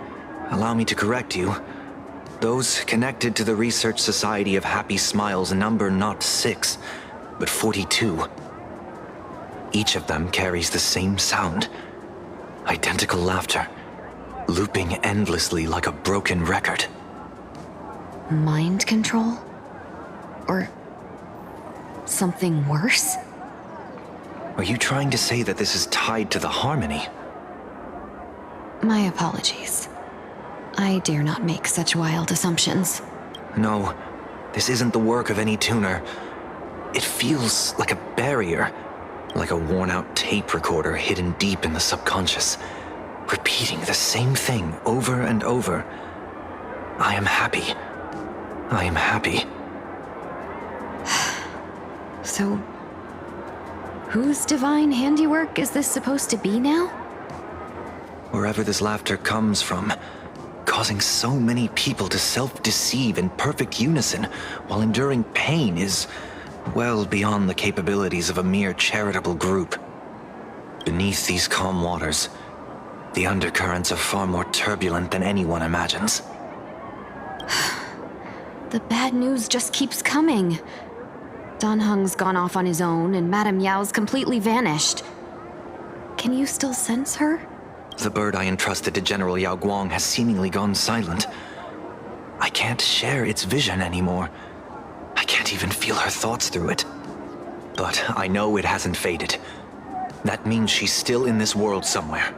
allow me to correct you. Those connected to the Research Society of Happy Smiles number not 6, but 42. Each of them carries the same sound. Identical laughter, looping endlessly like a broken record.
Mind control? Or something worse?
Are you trying to say that this is tied to the harmony?
My apologies. I dare not make such wild assumptions.
No, this isn't the work of any tuner. It feels like a barrier, like a worn-out tape recorder hidden deep in the subconscious, repeating the same thing over and over. I am happy. I am happy.
So, whose divine handiwork is this supposed to be now?
Wherever this laughter comes from, causing so many people to self-deceive in perfect unison while enduring pain is well beyond the capabilities of a mere charitable group. Beneath these calm waters, the undercurrents are far more turbulent than anyone imagines.
The bad news just keeps coming. Dan Heng's gone off on his own, and Madame Yao's completely vanished. Can you still sense her?
The bird I entrusted to General Yao Guang has seemingly gone silent. I can't share its vision anymore. I can't even feel her thoughts through it. but I know it hasn't faded. That means she's still in this world somewhere.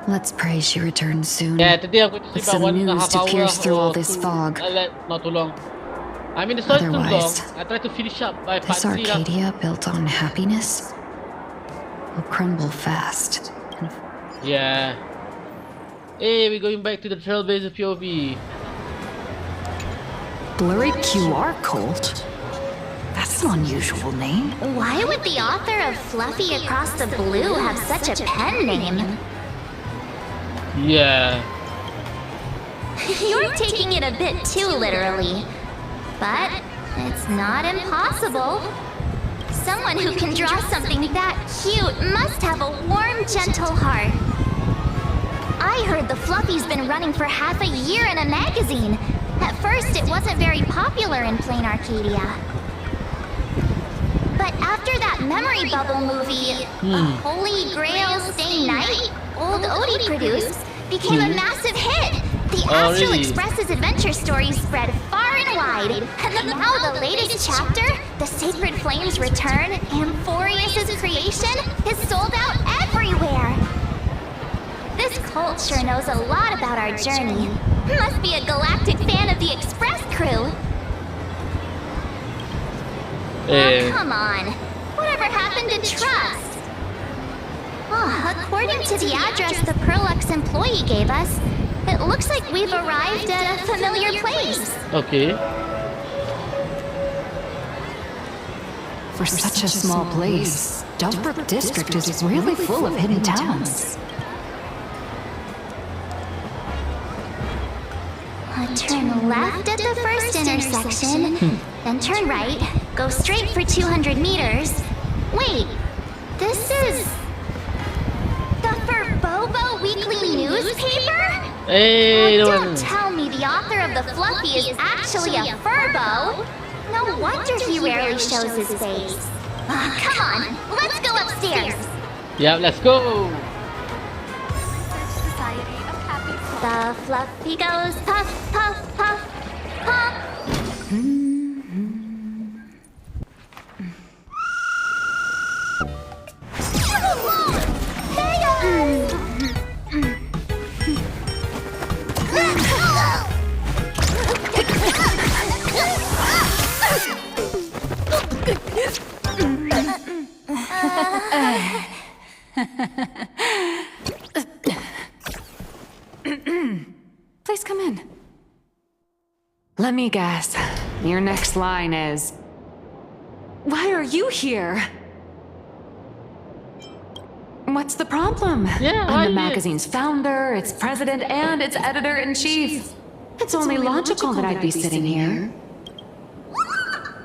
Let's pray she returns soon.
Yeah, today I'm going to
With
sleep about
some news
1.5
to
hours
pierce through all
or
this
two.
fog.
Not too long. I mean, the story's too long.
Otherwise,
I try to finish up by
this
5 3
Arcadia built on happiness will crumble fast.
Yeah. Hey, we're going back to the Trailblazer POV.
Blurry QR cult? That's an unusual name.
Why would the author of Fluffy Across the Blue have such a pen name?
Yeah.
You're taking it a bit too literally. But it's not impossible. Someone who can draw something that cute must have a warm, gentle heart. I heard the Fluffy's been running for half a year in a magazine. At first, it wasn't very popular in Plain Arcadia. But after that memory bubble movie, Holy Grail Stay Night, Old Odie produced, became a massive hit. The Astral
really?
Express's adventure stories spread far and wide. And now the latest chapter, The Sacred Flames Return, Amphorius' creation, is sold out everywhere. This cult sure knows a lot about our journey. Must be a galactic fan of the Express crew. Oh, come on. Whatever happened to trust? Oh, according to the address the Perlux employee gave us, it looks like we've arrived at a familiar place.
Okay.
For such a small place, Delbrook District is really full of hidden towns.
Turn left at the first intersection, then turn right, go straight for 200 meters. Wait, this is the Furbobo Weekly newspaper?
Hey,
Don't tell me the author of the Fluffy is actually a Furbo. No wonder he rarely shows his face. Come on, let's go upstairs.
Yeah, let's go.
The Fluffy goes puff, puff, puff, puff.
Please come in. Let me guess. Your next line is... Why are you here? What's the problem?
Yeah,
I'm the magazine's founder, its president, and its editor-in-chief. It's only logical that I'd be sitting here.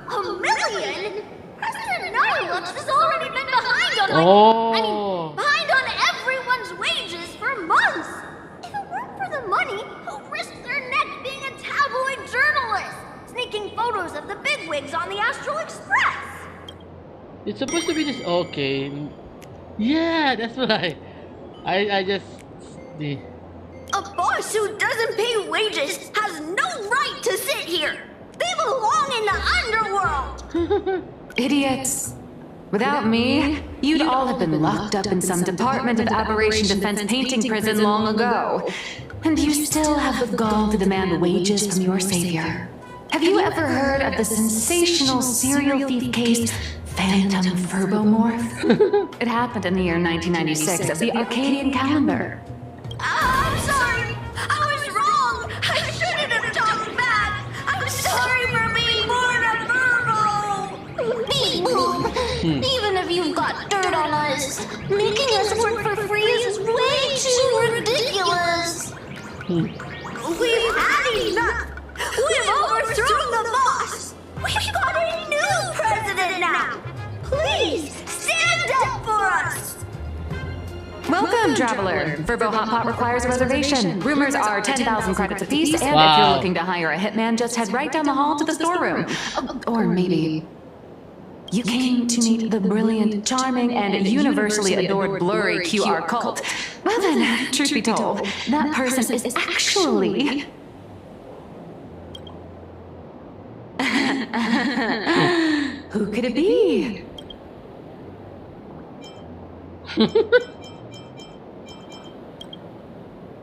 $1 million? President Nihilux has already been behind on behind on everyone's wages for months. If it weren't for the money, who'd risk their neck being a tabloid journalist, sneaking photos of the bigwigs on the Astral Express?
It's supposed to be this. Okay. Yeah, that's what I just.
A boss who doesn't pay wages has no right to sit here. They belong in the underworld.
Idiots. Without me, you'd all have been locked up in some Department of Aberration Defense painting prison long ago. And you still have the gall to demand wages from your savior. Have you ever heard of the sensational serial thief case, Phantom Furbomorph? It happened in the year 1996 at the Arcadian calendar.
I'm sorry. I was wrong. I shouldn't have talked back. I'm sorry for being born a Virgo. Beep boop. Even if you've got dirt on us, making us work for free is way too ridiculous. We've had enough. We've overthrown the boss. We've got a new president now. Please stand up for us.
Welcome, traveler. Verbo Hot Pot requires a reservation. Rumors are 10,000 credits apiece, and if you're looking to hire a hitman, just head right down the hall to the storeroom. Or maybe you came to meet the brilliant, charming, and universally adored blurry QR cult. Well then, truth be told, that person is actually... Who Who could it be?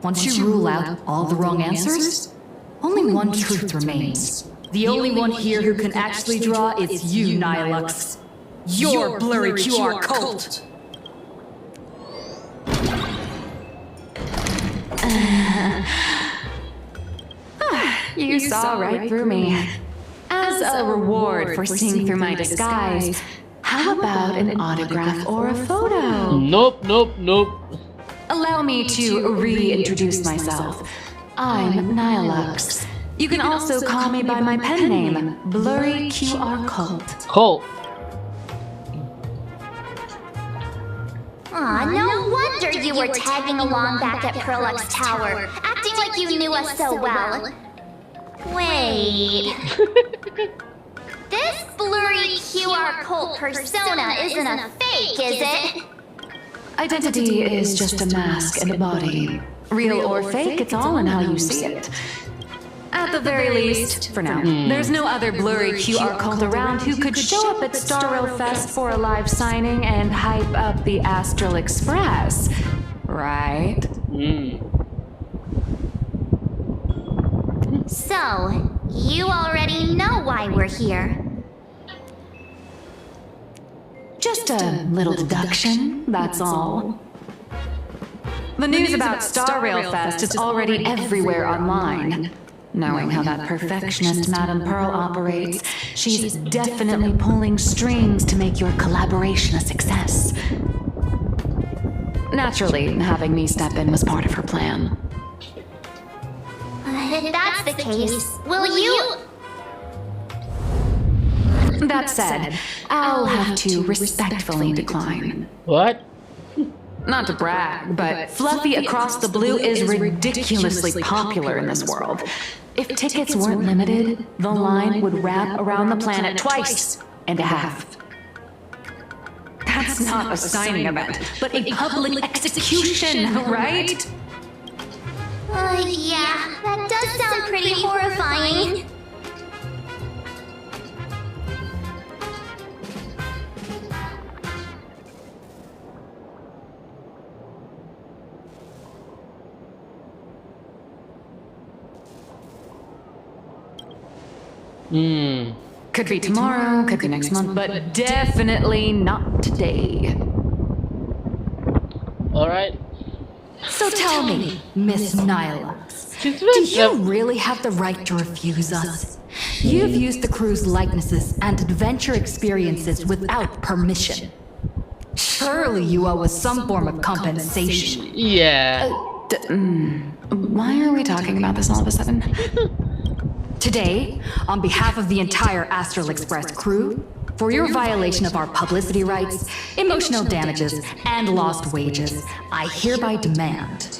Once you rule out all the wrong answers, only one truth remains. The only one here who can actually draw is you, Nihilux. Your blurry QR cult! You saw right through me. As a reward for seeing through my disguise, how about an autograph or a photo?
Nope, nope, nope.
Allow me to reintroduce myself. I'm Nihilux. You can also call me by my pen name, Blurry QR Cult.
Cult.
Aw, no wonder you were tagging along back at Perlux Tower, acting like you knew us so well. Wait. This blurry QR cult persona isn't a fake, is it?
Identity is just a mask and a body. Real or fake, it's all in how you see it. At the very least, for now, there's no other blurry QR cult around who could show up at Stellaron Fest for a live signing and hype up the Astral Express. Right?
So, you already know why we're here.
Just a little deduction, that's all. The news about Starrail Fest is already everywhere online. Knowing how that perfectionist Madame Pearl operates, she's definitely pulling strings to make your collaboration a success. Naturally, having me step in was part of her plan.
If that's the case, will you...
That said, I'll have to respectfully decline.
What?
Not to brag, but Fluffy Across the Blue is ridiculously popular in this world. If tickets weren't limited, the line would wrap around the planet twice and a half. That's not a signing event, but a public execution, right?
Yeah, that does sound pretty horrifying.
Could be tomorrow, could be next month, but definitely not today.
Alright.
So tell me, Miss Nihilux, do you really have the right to refuse us? You've used the crew's likenesses and adventure experiences without permission. Surely you owe us some form of compensation.
Yeah.
Why are we talking about this all of a sudden? Today, on behalf of the entire Astral Express crew, for your violation of our publicity rights, emotional damages, and lost wages, I hereby demand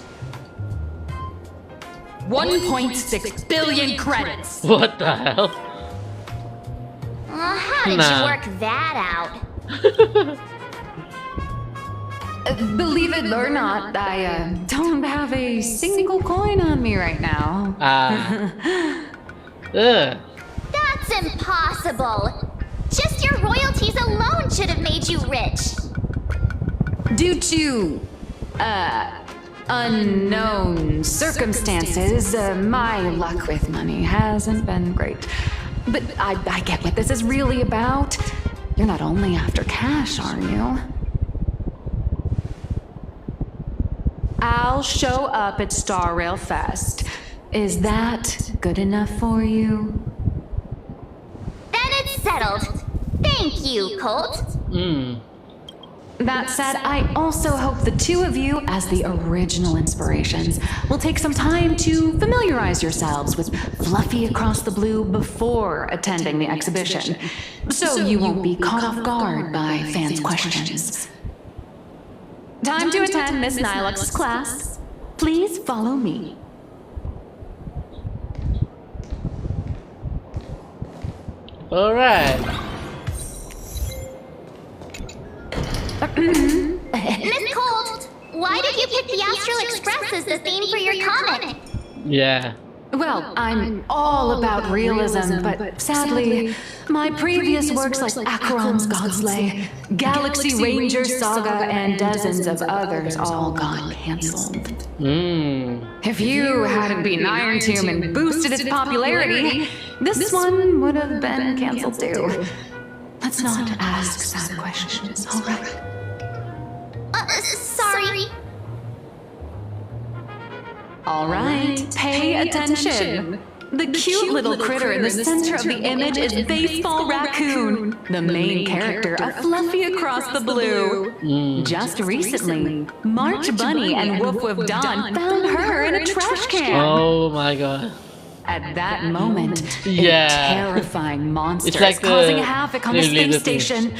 1.6 billion credits!
What the hell?
How did you work that out?
Believe it or not, I don't have a single coin on me right now.
That's impossible! Just your royalties alone should have made you rich!
Due to, unknown circumstances, my luck with money hasn't been great. But I get what this is really about. You're not only after cash, are you? I'll show up at Starrail Fest. Is that good enough for you?
Then it's settled. Thank you, Colt.
That said, I also hope the two of you, as the original inspirations, will take some time to familiarize yourselves with Fluffy Across the Blue before attending the exhibition, so you won't be caught off guard by fans' questions. Time to attend Miss Nilux's class. Please follow me.
Alright.
Miss Colt, why did you pick the Astral Express as the theme for your comic?
Yeah.
Well, I'm all about realism, but sadly, my previous works like Acheron's Godslay, Galaxy Ranger Saga, and dozens of others all got cancelled. If you hadn't beaten Iron Tomb and boosted its popularity, this one would have been cancelled too. Let's not ask sad questions, alright?
Sorry.
Alright, pay attention. The cute little critter in the center of the image is Baseball Raccoon, the main character of Fluffy Across the Blue. Just recently, March Bunny and Woof Woof Dawn found her in a trash can.
Oh my god.
At that moment,
Yeah.
a terrifying monster
It's like
is causing
the
havoc on the
laser
space
thing.
station.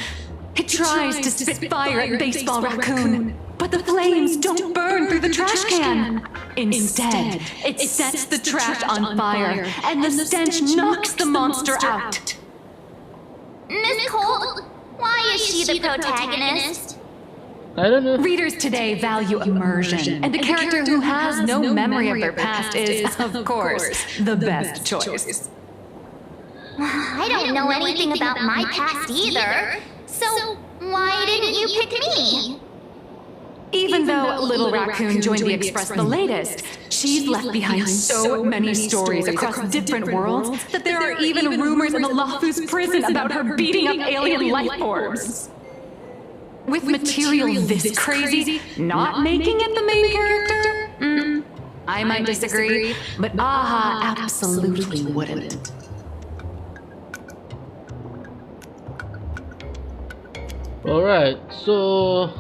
It tries to spit fire at Baseball Raccoon, but the flames don't burn through the trash can. Instead, it sets the trash on fire, and the stench knocks the monster out.
Miss Colt, why is she the protagonist?
I don't know.
Readers today value immersion, and a character who has no memory of their past is, of course, the best choice.
I don't know anything about my past either. So, why didn't you pick me?
Even though Little Raccoon joined the Express the latest, she's left behind so many stories across different worlds that there are even rumors in the Lawfus prison about her beating up alien life forms. With material this crazy, not making it the main character? I might disagree, but Aha absolutely wouldn't.
Alright, so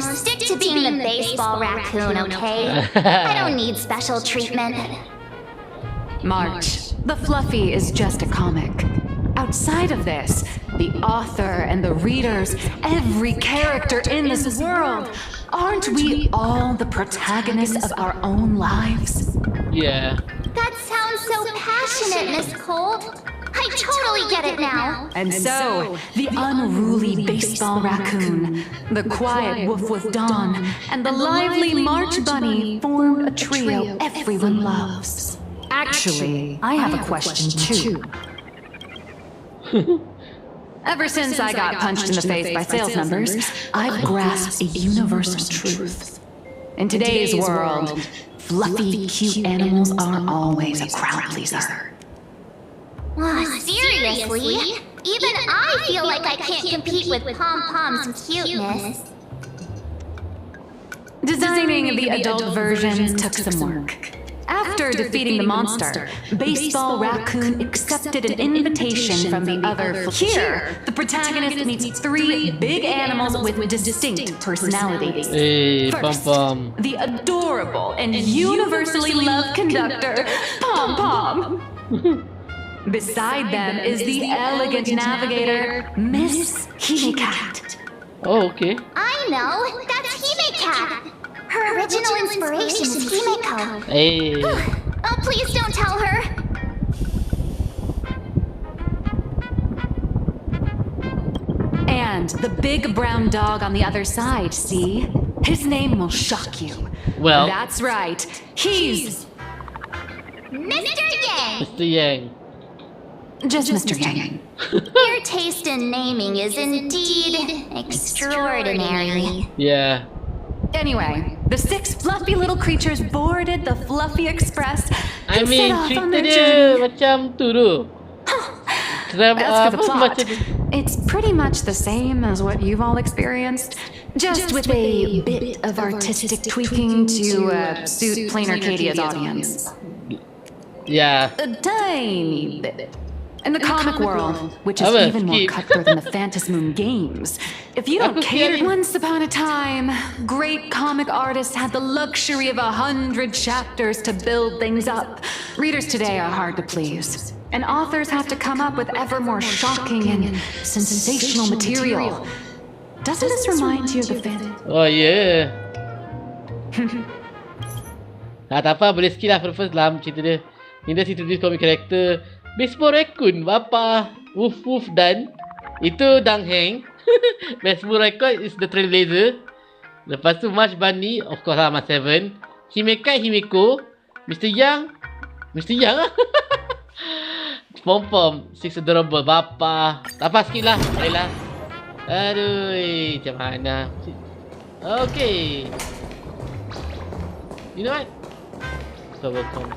Stick to being the baseball raccoon, okay? I don't need special treatment.
March, the Fluffy is just a comic. Outside of this, the author and the readers, every character in this world, aren't we all the protagonists of our own lives?
yeah.
That sounds so passionate, Miss Colt. I totally get it now.
And so, the unruly Baseball Raccoon, the quiet Woof Woof Dawn, and the lively March Bunny form a trio everyone loves. Actually, I have a question too. Ever since I got punched in the face by sales numbers, I've grasped a universal truth. In today's world, fluffy, cute animals are always a crowd pleaser.
Seriously? Even I feel like I can't compete with Pom-Pom's cuteness.
Designing the adult versions took some work. After defeating the monster, Baseball Raccoon accepted an invitation from the other. Here, the protagonist meets three big animals with distinct personalities.
Hey,
First,
Pom-Pom.
the adorable and universally loved conductor, Pom-Pom. Beside them is the elegant navigator, Miss Hime-Cat.
Oh, okay.
I know, that's Hime-Cat. Her original inspiration is Himeko.
Hey.
Oh, please don't tell her.
And the big brown dog on the other side, see? His name will shock you.
Well.
That's right. He's
Mr. Yang!
Mr. Yang.
just Mr. Yang.
Your taste in naming is indeed extraordinary.
Yeah.
Anyway, the 6 fluffy little creatures boarded the Fluffy Express
I
and
mean,
set off on
cerita
their
dia
journey.
macam tu tu.
As for the plot,
macam
it's pretty much the same as what you've all experienced, just with a bit of artistic tweaking to suit plain Arcadia's audience.
yeah.
A tiny bit. In the comic world, which is
I will
even more
skip.
cutthroat than the Phantasm Moon games, if you don't cater. Once upon a time, great comic artists had the luxury of 100 chapters to build things up. Readers today are hard to please, and authors have to come up with ever more shocking and sensational material. Doesn't this remind you of the Phantasm?
Oh yeah. Tak apa, boleh skip lah first dalam cerita dia. Ini dia introduce comic character Baseball Raccoon, Bapa Woof Woof Dan. Itu Dang Heng. Baseball Raccoon is the Trailblazer. Lepas tu March Bunny, of course lah, March 7. Himekai Himeko, Mr. Young lah. Pom-pom, Six Adorable, Bapa. Tak apa, skip lah. Baiklah. Aduh, macam mana. Okay. You know what? So welcome.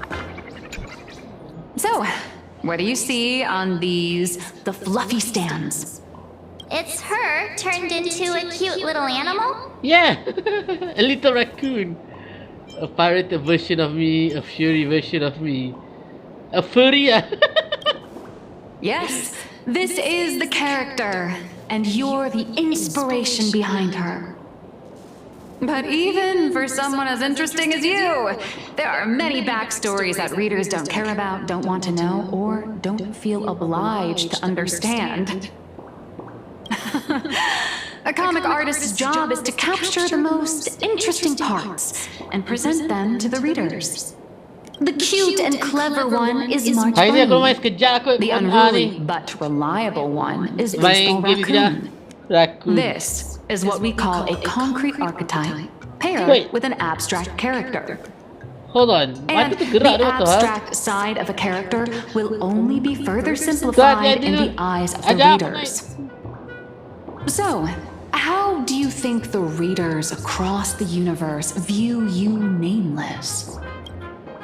So, what do you see on the fluffy stands?
It's her turned into a cute little animal?
Yeah, a little raccoon. A pirated version of me, a furry version of me. A furry.
Yes, this is the character, and you're the inspiration behind her. But even for someone as interesting as you, there are many backstories that readers don't care about, don't want to know, or don't feel obliged to understand. A comic artist's job is to capture the most interesting parts and present them to the readers. The cute and clever one is March Bunny. The unruly but reliable one is Baseball Raccoon. This is what we call a concrete archetype paired with an abstract character.
Hold on.
And the abstract side of a character will only be further simplified in the eyes of the readers. So, how do you think the readers across the universe view you nameless?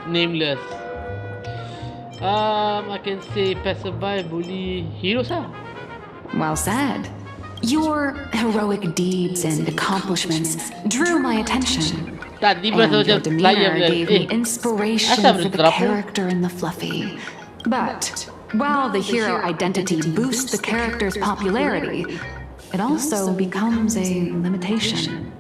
Nameless. I can say passerby, bully, heroes ah.
Well said. Your heroic deeds and accomplishments drew my attention. And your demeanor gave me inspiration for the character in the fluffy. But while the hero identity boosts the character's popularity, it also becomes a limitation.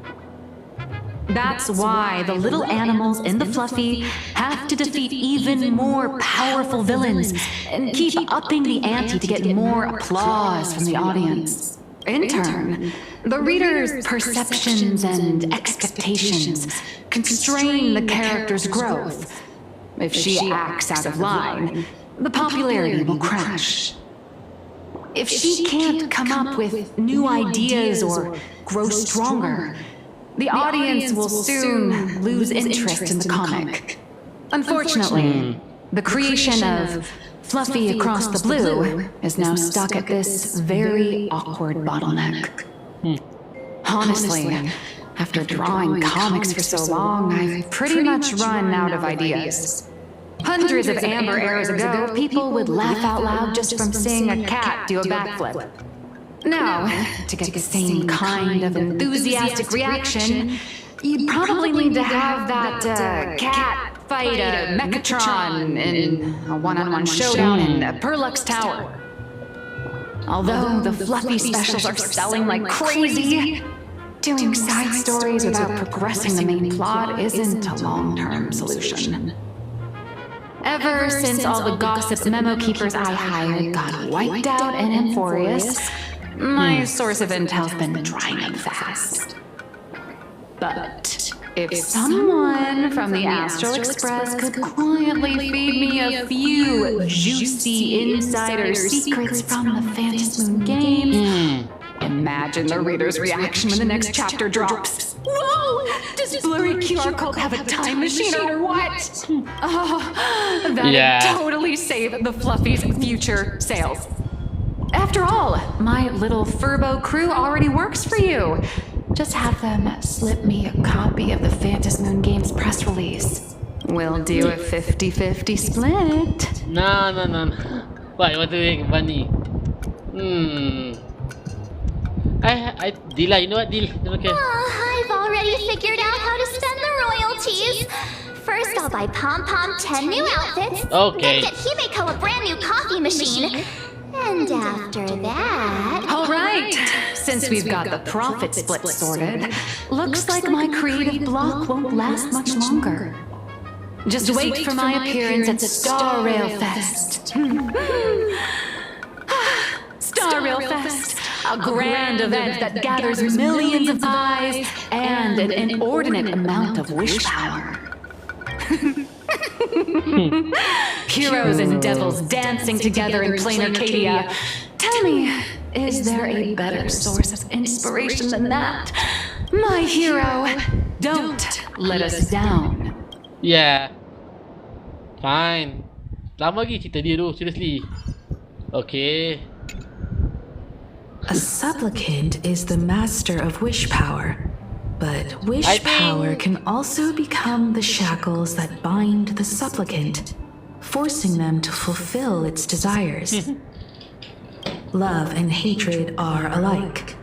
That's why the little animals in the fluffy have to defeat even more powerful villains and keep upping the ante to get more applause from the audience. In turn, the reader's perceptions and expectations constrain the character's growth. If she acts out of line, the popularity will crash. If she can't come up with new ideas or grow stronger, the audience will soon lose interest in the comic. Unfortunately, the creation of Fluffy Across the Blue is now stuck at this very awkward bottleneck. Honestly, after drawing comics for so long, I've pretty much run out of ideas. Hundreds of amber eras ago, people would laugh out loud just from seeing a cat do a backflip. Now, to get the same kind of enthusiastic reaction, you'd probably need to have that cat fight a Mechatron in a one-on-one showdown in the Perlux Tower. Although the fluffy specials are selling like crazy, doing side stories without progressing the main plot isn't a long-term solution. Ever since all the gossip memo keepers I hired got wiped out in Amphorius, my source of intel's been drying up fast. But if someone from the Astral Express could quietly feed me a few juicy insider secrets from the Phantom Moon games, imagine the reader's reaction when the next chapter drops. Whoa! Does Blurry QR Code have a time machine or what? Oh, that'd totally save the Fluffy's future sales. After all, my little Furbo crew already works for you. Just have them slip me a copy of the Phantom Moon Games press release. We'll do a 50-50 split.
No. What do you think, Bunny? Dila, you know what, Dil? Okay.
I've already figured out how to spend the royalties. First, I'll buy Pom Pom 10 new outfits.
Okay.
Then get Himeko a brand new coffee machine. And after that...
All right. Since we've got the profit split sorted, looks like my creative block won't last much longer. Just wait for my appearance at Star Rail Fest. Star Rail Fest, a grand event that gathers millions of eyes and an inordinate amount of wish power. Heroes and devils dancing together in plain Arcadia. Tell me, is there a better source of inspiration than that? My hero, don't let us down.
Yeah. Fine. Lama lagi cerita dia tu, seriously. Okay.
A supplicant is the master of wish power. But wish power can also become the shackles that bind the supplicant, forcing them to fulfill its desires. Love and hatred are alike.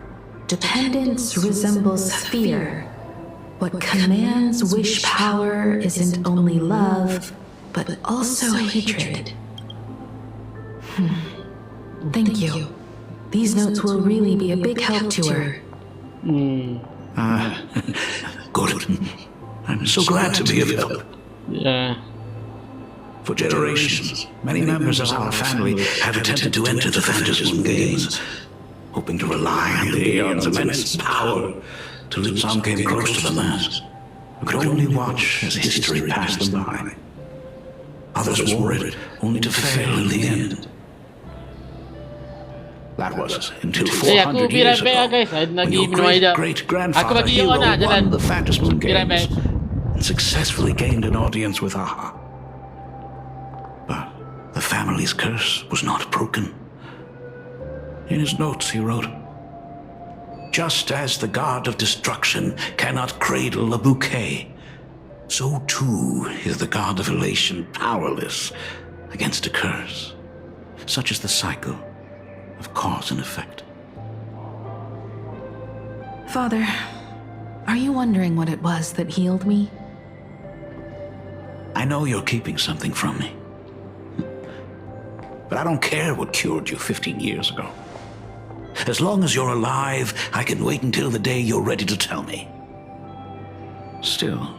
Dependence resembles fear. What commands wish power isn't only love, but also hatred. Thank you. These notes will really be a big help to her.
Good. I'm so glad to be of help.
Yeah.
For generations, many members of our family have attempted to enter the Phantasm Games, hoping to rely on the Aeon's immense power, till some came close to the mass, who could only watch as history passed them by. Others wore it, only to fail in the end. That was until 400 years ago, when your great-great-grandfather Hero won the Phantasm Games and successfully gained an audience with Aha. But the family's curse was not broken. In his notes he wrote, "Just as the god of destruction cannot cradle a bouquet, so too is the god of elation powerless against a curse. Such is the cycle of cause and effect."
Father, are you wondering what it was that healed me?
I know you're keeping something from me. But I don't care what cured you 15 years ago. As long as you're alive, I can wait until the day you're ready to tell me. Still,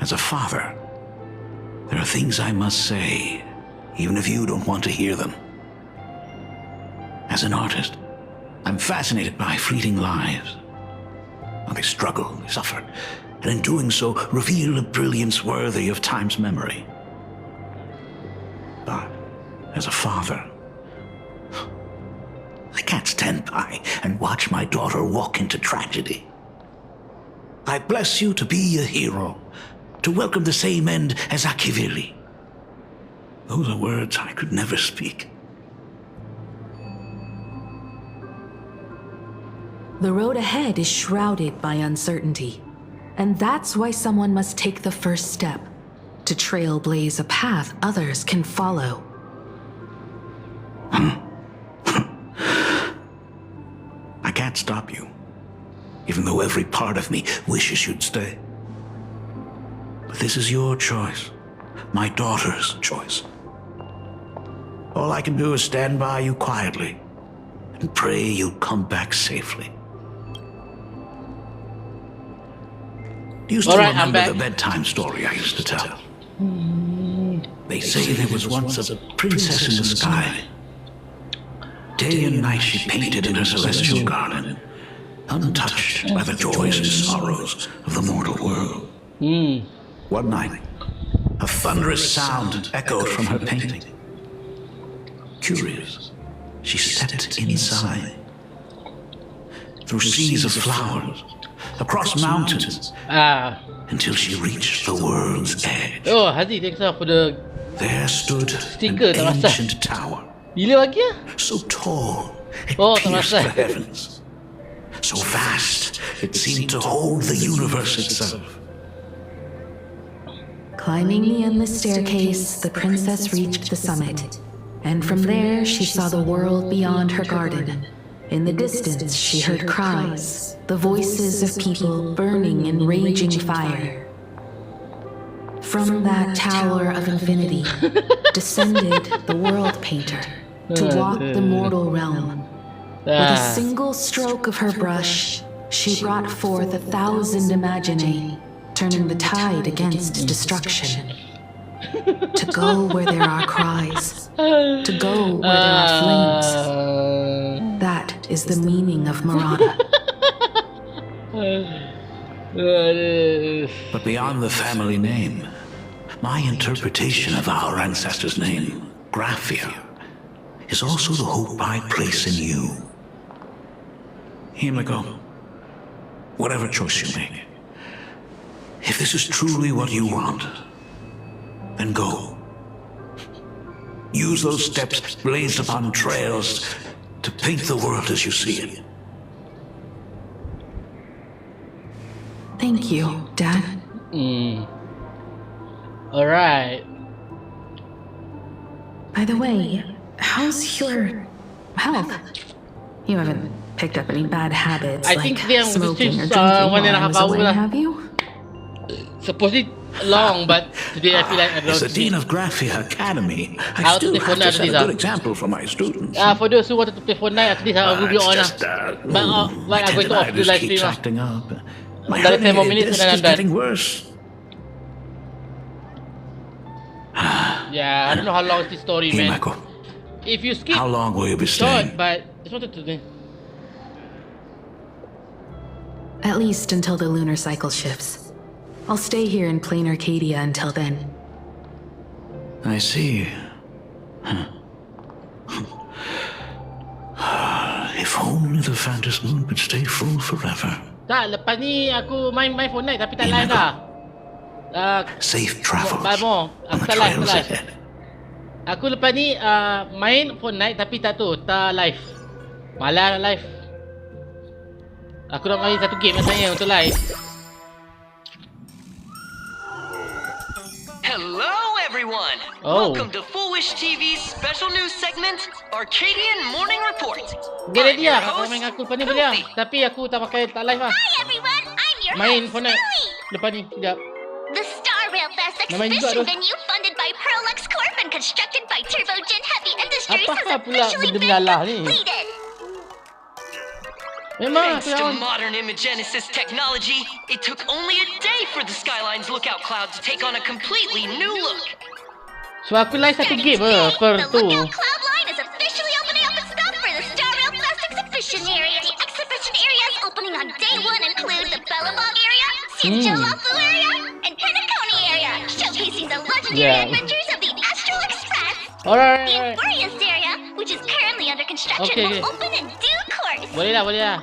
as a father, there are things I must say, even if you don't want to hear them. As an artist, I'm fascinated by fleeting lives. How they struggle, they suffer, and in doing so, reveal a brilliance worthy of time's memory. But as a father, I can't stand by and watch my daughter walk into tragedy. I bless you to be a hero, to welcome the same end as Akivili. Those are words I could never speak.
The road ahead is shrouded by uncertainty. And that's why someone must take the first step, to trailblaze a path others can follow.
I can't stop you, even though every part of me wishes you'd stay. But this is your choice, my daughter's choice. All I can do is stand by you quietly and pray you come back safely. Do you still remember the bedtime story I used to tell? They say there was once a princess in the sky. Day and night she painted in her celestial garden, untouched by the joys and sorrows of the mortal world. One night, a thunderous sound echoed from her painting. Curious, she stepped inside. Through seas of flowers, across mountains, until she reached the world's edge.
Oh, Hazi, thanks for the
there stood
sticker,
an ancient tower. So tall, it pierced the heavens. So vast, it seemed to hold the universe itself.
Climbing the endless staircase, the princess reached the summit. And from there, she saw the world beyond her garden. In the distance, she heard cries, the voices of people burning in raging fire. From that tower of infinity descended the world painter to walk the mortal realm. With a single stroke of her brush, she brought forth 1,000 imaginae, turning the tide against destruction. To go where there are cries, to go where there are flames. That is the meaning of Murata.
But beyond the family name, my interpretation of our ancestor's name, Graphia, is also the hope I place in you. Himiko, whatever choice you make, if this is truly what you want, then go. Use those steps blazed upon trails to paint the world as you see it.
Thank you, Dad.
Alright.
By the way, how's your health? You haven't picked up any bad habits like smoking or drinking while I was away, have you?
Supposedly long, but today I feel like I don't.
As the Dean of Graphia Academy, I still have to set a good example for my students.
For those who wanted to play Fortnite, at least I'll be on. But I'm going to off the live stream.
Acting up. My
Another 10 more
herniated
minutes
disc
and then
is
I'm done.
getting worse.
Yeah, I don't know how long is this story,
Hey,
man.
Michael.
If you skip,
How long will you be staying?
short, but just wanted to do.
At least until the lunar cycle shifts. I'll stay here in plain Arcadia until then.
I see. If only the Phantom Moon could stay full forever.
Tak, lepas ni aku main Fortnite tapi tak live lah.
Safe travels
Mo,
on
aku
the
tak live,
trails
tak live.
ahead.
Aku lepas ni main Fortnite tapi tak live. Malah nak live. Aku nak main satu game yang saya untuk live.
Hello everyone!
Oh.
Welcome to Foolish TV's special news segment, Arcadian Morning Report.
Dia dia kalau main aku lepas ni boleh lah. Tapi aku tak live lah.
Hi everyone, I'm your
Main
host,
Fortnite
Zoe.
lepas ni, sekejap.
The Star Rail Fest
Namanya juga
exhibition
tu.
venue funded by Perlux Corp and constructed by Turbogen Heavy Industries has
Apakah pula
officially
benda
been
mengalah ni?
completed.
Memang
Thanks to modern imagenesis technology, it took only a day for the Skyline's lookout cloud to take on a completely new look.
So aku live satu game per
The
tu.
Lookout Cloud line is officially opening up its stuff for the Star Rail Fest exhibition area. The exhibition areas opening on day one include the Bellabog area, Sinjalafu area, and Penacony area, showcasing the legendary adventures of the Astral Express.
Alright.
The Infurious area, which is currently under construction,
Okay.
will open in due course.
Boleh lah.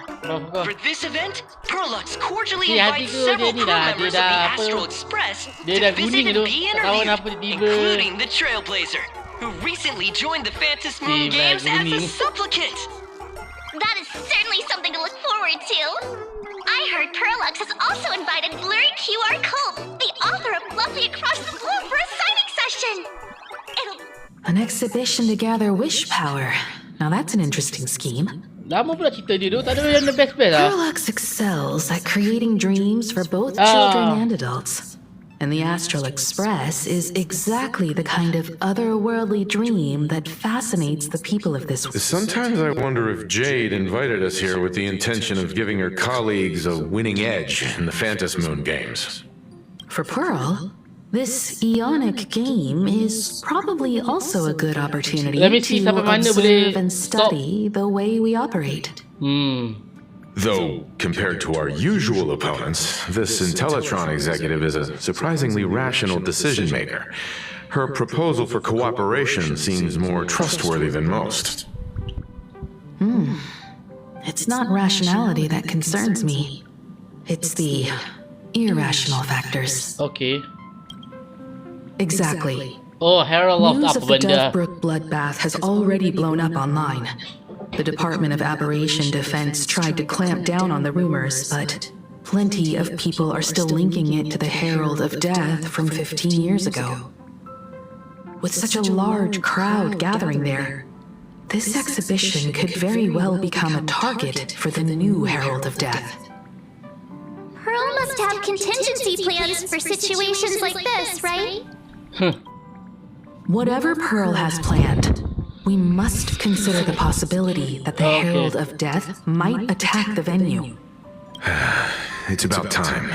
For this event, Perlux cordially
Si Hadi
invites
tu
several
dia ni
crew
dah,
members
dia
of the
dah apa,
Astral Express
dia
to
dah
visit
guning
and
tu.
be
Tak tahu kenapa
interviewed,
dia tiba.
including the Trailblazer, who recently joined the Phantom Moon
Si
Games as a
guning.
supplicant.
That is certainly something to look forward to. I heard Perlux has also invited Blurry QR Cult, the author of Fluffy Across the Floor, for a signing session.
An exhibition to gather wish power. Now that's an interesting scheme.
Lama pula cerita dia tu, tak ada yang the best lah.
Perlux excels at creating dreams for both children and adults. And the Astral Express is exactly the kind of otherworldly dream that fascinates the people of this world.
Sometimes I wonder if Jade invited us here with the intention of giving her colleagues a winning edge in the Phantom Moon games.
For Pearl, this Ionic game is probably also a good opportunity
Let me see
to
sampai mana boleh
observe and study the way we operate.
Though, compared to our usual opponents, this Stellaron executive is a surprisingly rational decision maker. Her proposal for cooperation seems more trustworthy than most.
It's not rationality that concerns me. It's the irrational factors.
Okay.
Exactly.
Oh, Herald of
News
apa
of the
benda?
Deathbrook bloodbath has already blown up online. The Department of Aberration Defense tried to clamp down on the rumors, but plenty of people are still linking it to the Herald of Death from 15 years ago. With such a large crowd gathering there, this exhibition could very well become a target for the new Herald of Death.
Pearl must have contingency plans for situations like this, right?
Whatever Pearl has planned, we must consider the possibility that the Herald of Death might attack the venue.
It's about time.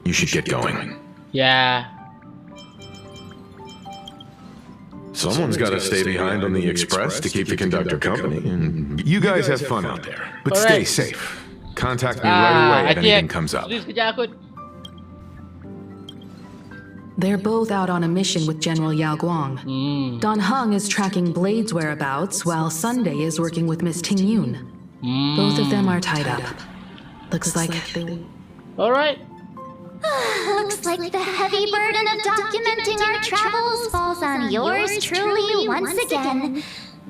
You should get going.
Yeah.
Someone's got to stay behind on the express to keep the conductor company. And you guys have fun out there, but stay safe. Contact me right away if anything comes up.
They're both out on a mission with General Yao Guang. Don Hung is tracking Blade's whereabouts, while Sunday is working with Miss Ting Yun. Both of them are tied up. Looks like
Alright.
Looks like the heavy burden of documenting our travels falls on yours truly once again.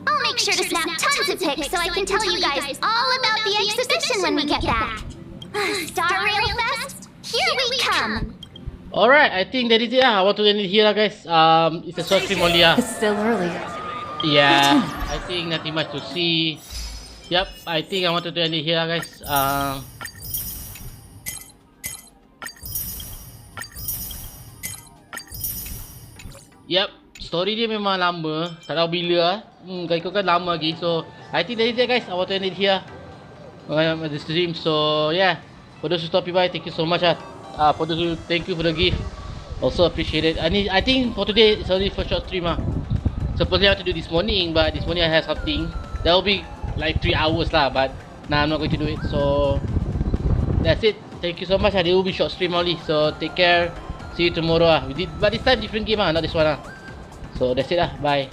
I'll make sure to snap tons of pics so I can tell you guys all about the exhibition when we get back. Star Rail Fest, here we come!
Alright, I think that is it. I want to end it here, guys. It's a short stream only.
It's still early.
Yeah, I think nothing much to see. Yep, I think I wanted to end it here, guys. Yep, story dia memang lama. Tak tahu bila. Kau ikutkan lama lagi. So, I think that is it, guys. I want to end it here. The stream. So, yeah. For those who stopped by, thank you so much. For those who, thank you for the gift. Also appreciate it. I think for today, it's only for short stream. Supposedly I want to do this morning, but this morning I have something. That will be like 3 hours lah. But now I'm not going to do it. So, that's it. Thank you so much. It will be short stream only. So, take care. See you tomorrow. But this time different game, not this one. So that's it. Bye.